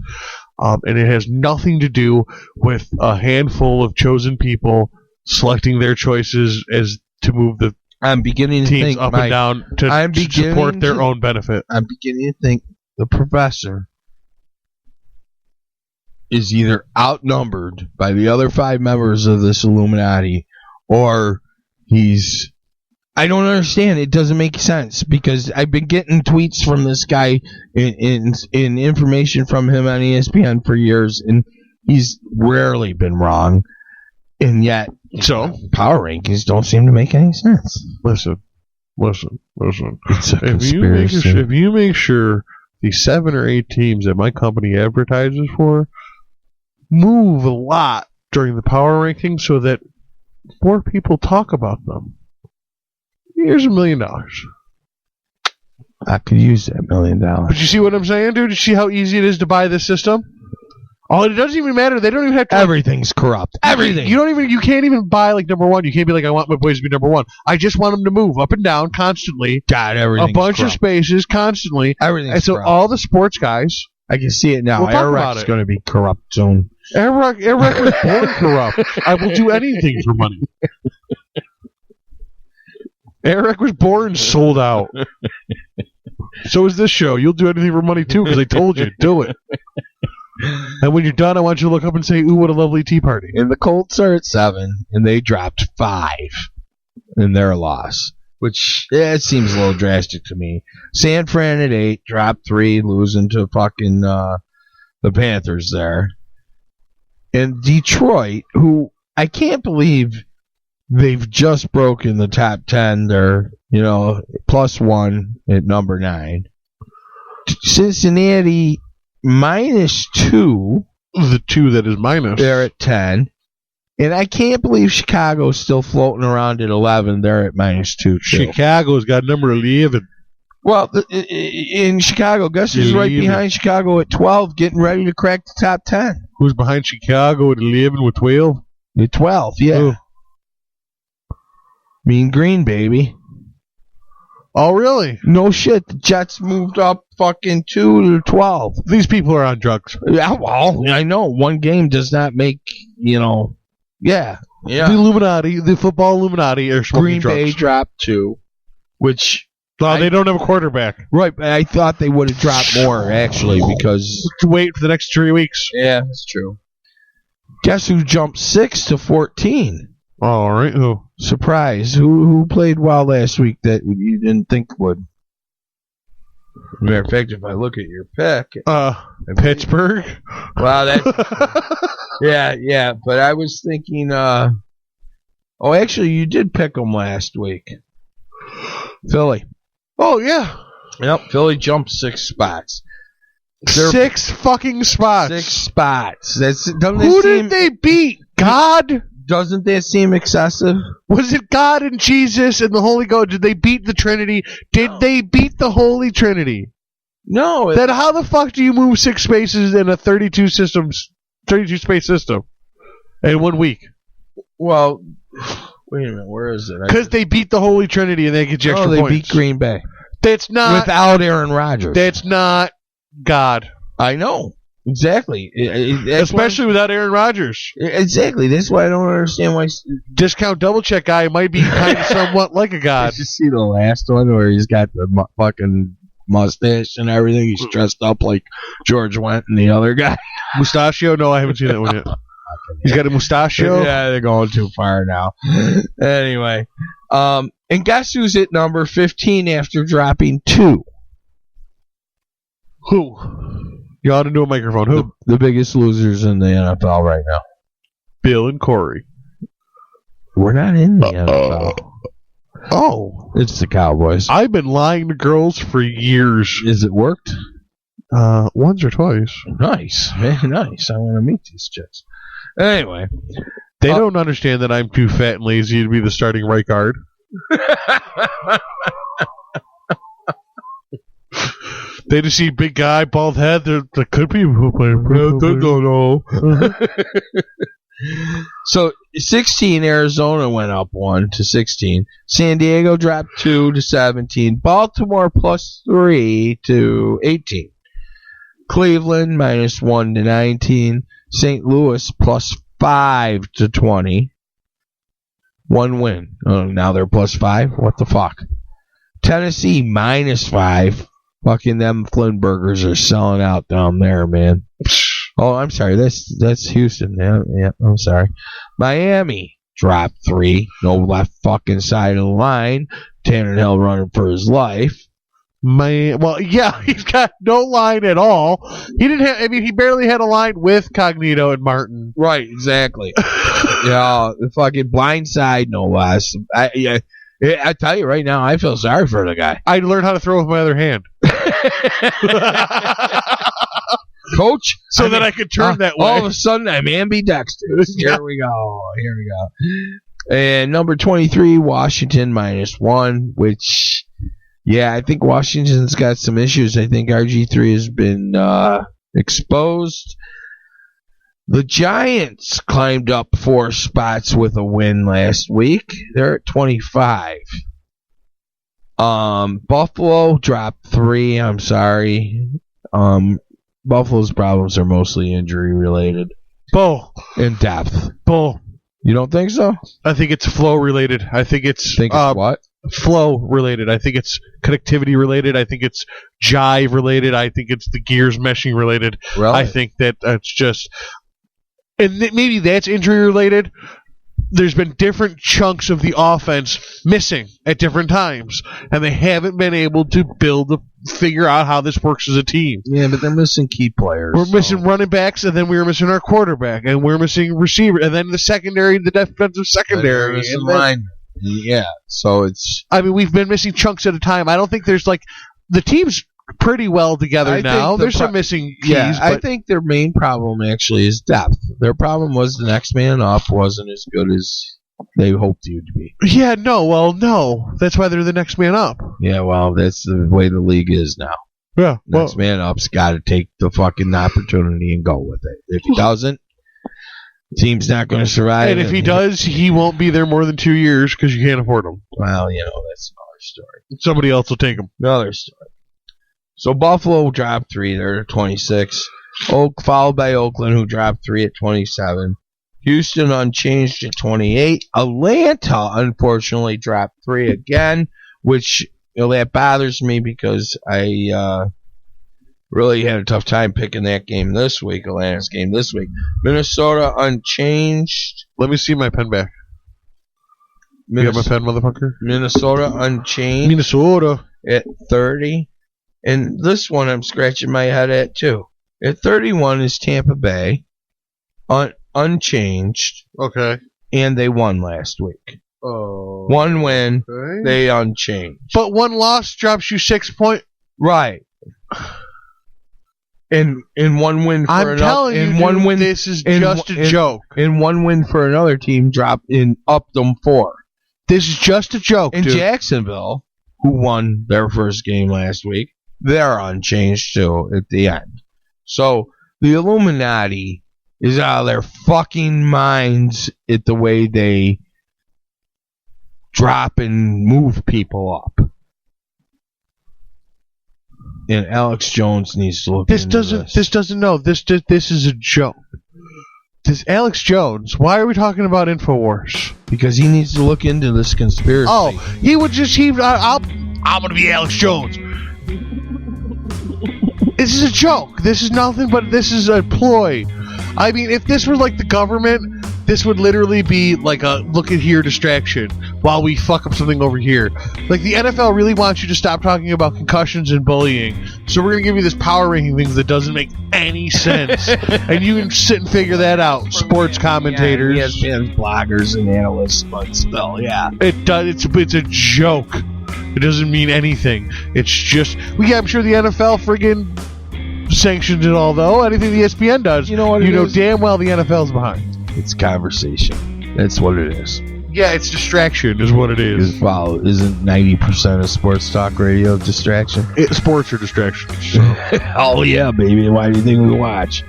and it has nothing to do with a handful of chosen people selecting their choices as to move the teams up and down to support their own benefit.
I'm beginning to think the professor is either outnumbered by the other 5 members of this Illuminati, or he's... I don't understand. It doesn't make sense, because I've been getting tweets from this guy in information from him on ESPN for years, and he's rarely been wrong. And yet, power rankings don't seem to make any sense.
Listen.
It's a conspiracy.
If you make sure the 7 or 8 teams that my company advertises for move a lot during the power rankings so that more people talk about them, here's $1 million.
I could use that $1 million.
But you see what I'm saying, dude? You see how easy it is to buy this system? Oh, it doesn't even matter. They don't even have to.
Everything's corrupt. Everything.
You can't even buy like number 1. You can't be like, I want my boys to be number 1. I just want them to move up and down constantly.
God, everything.
A bunch of spaces constantly.
Everything.
And so
corrupt.
All the sports guys.
I can see it now. AirWreck's going to be corrupt soon.
AirWreck was born corrupt. I will do anything for money. AirWreck was born sold out. So is this show. You'll do anything for money too, because I told you, do it. And when you're done, I want you to look up and say, ooh, what a lovely tea party.
And the Colts are at 7, and they dropped 5 in their loss, which it seems a little drastic to me. San Fran at 8, dropped 3, losing to fucking the Panthers there. And Detroit, who I can't believe they've just broken the top 10. They're, +1 at number 9. Cincinnati... -2.
The 2 that is minus.
They're at 10. And I can't believe Chicago's still floating around at 11. They're at -2 too.
Chicago's got number 11.
Well, in Chicago, guess who's right behind Chicago at 12, getting ready to crack the top 10?
Who's behind Chicago at 11 with 12?
At 12, yeah.
Who?
Mean Green, baby.
Oh, really?
No shit. The Jets moved up fucking 2 to 12.
These people are on drugs.
Yeah, well, I know. One game does not make, Yeah.
The Illuminati, the football Illuminati, are smoking drugs.
Green Bay dropped 2, which...
they don't have a quarterback.
Right, but I thought they would have dropped more, actually, because...
Let's wait for the next 3 weeks.
Yeah, that's true. Guess who jumped 6 to 14?
All right, who?
Surprise. Who played well last week that you didn't think would? Matter of fact, if I look at your pick...
Pittsburgh?
Well, that's... yeah, but I was thinking... actually, you did pick them last week. Philly.
Oh, yeah.
Yep, Philly jumped 6 spots.
6 fucking spots.
6 spots.
Who did they beat? God?
Doesn't that seem excessive?
Was it God and Jesus and the Holy Ghost? Did they beat the Trinity? Did they beat the Holy Trinity?
No.
Then how the fuck do you move 6 spaces in a 32 space system in 1 week?
Well, wait a minute. Where is it?
Because they beat the Holy Trinity and they get you extra
points.
Points.
They beat Green Bay.
That's not...
Without Aaron Rodgers.
That's not God.
I know. Exactly.
Especially without Aaron Rodgers.
Exactly. That's why I don't understand why...
Discount double check guy might be kind of somewhat like a god.
Did you see the last one where he's got the fucking mustache and everything? He's dressed up like George Wendt and the other guy.
Mustachio? No, I haven't seen that one yet. He's got a mustachio?
Yeah, they're going too far now. Anyway. And guess who's at number 15 after dropping 2?
Who? You ought to do a microphone. Who?
The biggest losers in the NFL right now.
Bill and Cory.
We're not in the NFL.
Oh.
It's the Cowboys.
I've been lying to girls for years.
Has it worked?
Once or twice.
Nice. Very nice. I want to meet these chicks. Anyway.
They don't understand that I'm too fat and lazy to be the starting right guard. They just see big guy, bald head. There could be who play. Don't know.
So 16, Arizona went up 1 to 16. San Diego dropped 2 to 17. Baltimore +3 to 18. Cleveland -1 to 19. St. Louis +5 to 20. 1 win. Oh, now they're +5. What the fuck? Tennessee -5. Fucking them Flynn burgers are selling out down there, man. Oh, I'm sorry. That's Houston. Yeah, I'm sorry. Miami dropped 3. No left fucking side of the line. Tannehill running for his life.
He's got no line at all. He didn't have. I mean, he barely had a line with Cognito and Martin.
Right, exactly. The fucking blind side, no less. I tell you right now, I feel sorry for the guy.
I learned how to throw with my other hand,
Coach,
that I could turn that way.
All of a sudden, I'm ambidextrous. Here we go. And number 23, Washington -1, which. Yeah, I think Washington's got some issues. I think RG3 has been exposed. The Giants climbed up 4 spots with a win last week. They're at 25. Buffalo dropped 3. I'm sorry. Buffalo's problems are mostly injury related.
Bull.
In depth.
Bull.
You don't think so?
I think it's flow related. I think it's
what?
Flow related. I think it's connectivity related. I think it's jive related. I think it's the gears meshing related.
Really?
I think that's just, and maybe that's injury related. There's been different chunks of the offense missing at different times, and they haven't been able to figure out how this works as a team.
Yeah, but they're missing key players.
We're missing running backs, and then we were missing our quarterback, and we're missing receiver, and then the defensive secondary.
Yeah, so it's...
I mean, we've been missing chunks at a time. I don't think there's the team's pretty well together now. There's some missing keys.
Yeah, I think their main problem actually is depth. Their problem was the next man up wasn't as good as they hoped he would be.
Yeah, no. That's why they're the next man up.
Yeah, well, that's the way the league is now.
Yeah.
Next man up's got to take the fucking opportunity and go with it. If he doesn't, the team's not going to survive.
And if he does, he won't be there more than 2 years because you can't afford him.
Well, that's another story.
Somebody else will take him.
Another story. So Buffalo dropped 3. They're at 26. Followed by Oakland, who dropped 3 at 27. Houston unchanged at 28. Atlanta, unfortunately, dropped 3 again, which that bothers me because I really had a tough time picking that game this week, Atlanta's game this week. Minnesota unchanged.
Let me see my pen back. You got my pen, motherfucker?
Minnesota unchanged.
Minnesota.
At 30. And this one I'm scratching my head at, too. At 31 is Tampa Bay. Unchanged.
Okay.
And they won last week.
Oh.
1 win.
Okay.
They unchanged.
But 1 loss drops you 6 points.
Right. And 1 win for
I'm
another.
telling you,
one win,
this is just a joke.
And 1 win for another team upped them 4.
This is just a joke,
And
dude.
Jacksonville, who won their first game last week, they're unchanged too at the end. So the Illuminati is out of their fucking minds at the way they drop and move people up. And Alex Jones needs to look into this.
This doesn't know. This is a joke. This Alex Jones. Why are we talking about InfoWars?
Because he needs to look into this conspiracy.
Oh, he would just. I'm gonna be Alex Jones. This is a joke. This is nothing but this is a ploy. I mean, if this were like the government, this would literally be like a look at here distraction while we fuck up something over here. Like the NFL really wants you to stop talking about concussions and bullying, so we're gonna give you this power ranking thing that doesn't make any sense, and you can sit and figure that out. Sports commentators,
ESPN bloggers and analysts, but still, yeah,
it does. It's a joke. It doesn't mean anything. It's just I'm sure the NFL friggin' sanctions it all though. Anything the ESPN does, you know damn well the NFL's behind.
It's conversation. That's what it is.
Yeah, it's distraction is what it is.
Isn't 90% of sports talk radio distraction?
Sports are distraction. So.
Oh yeah, baby. Why do you think we watch?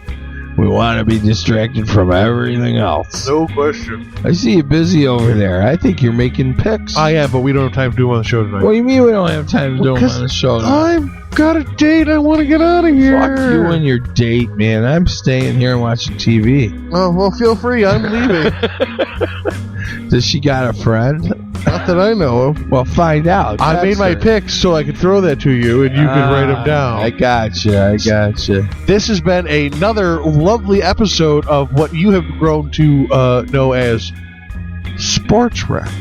We want to be distracted from everything else.
No question.
I see you busy over there. I think you're making picks.
I am, but we don't have time to do them on the show tonight.
What do you mean we don't have time to do them on the show tonight?
I've got a date. I want to get out of here.
Fuck you and your date, man. I'm staying here and watching TV.
Oh, well, feel free. I'm leaving.
Does she got a friend?
Not that I know of.
Well, find out.
I made my picks so I could throw that to you and you could write them down.
I gotcha.
This has been another lovely episode of what you have grown to know as SportsWreck.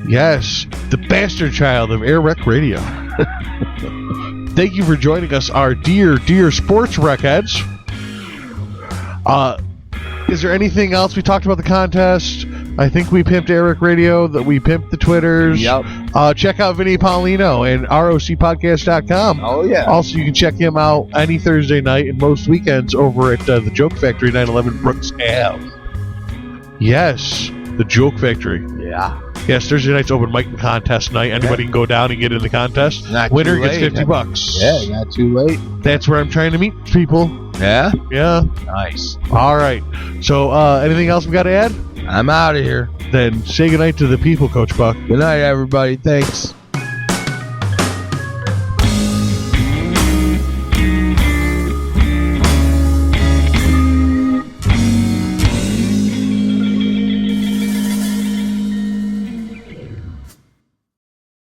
Yes, the bastard child of AirWreckRadio. Thank you for joining us, our dear SportsWreck heads. Is there anything else? We talked about the contest. I think we pimped AirWreckRadio, that we pimped the Twitters.
Yep.
Check out Vinny Paulino and ROCpodcast.com.
Oh, yeah.
Also, you can check him out any Thursday night and most weekends over at the Joke Factory, 911 Brooks Ave. Yes, the Joke Factory.
Yeah.
Yes, Thursday night's open mic and contest night. Anybody can go down and get in the contest. Winner gets $50.
Yeah, not too late.
That's where I'm trying to meet people.
Yeah?
Yeah.
Nice.
All right. So, anything else we got to add?
I'm out of here.
Then say goodnight to the people, Coach Buck.
Good night, everybody. Thanks.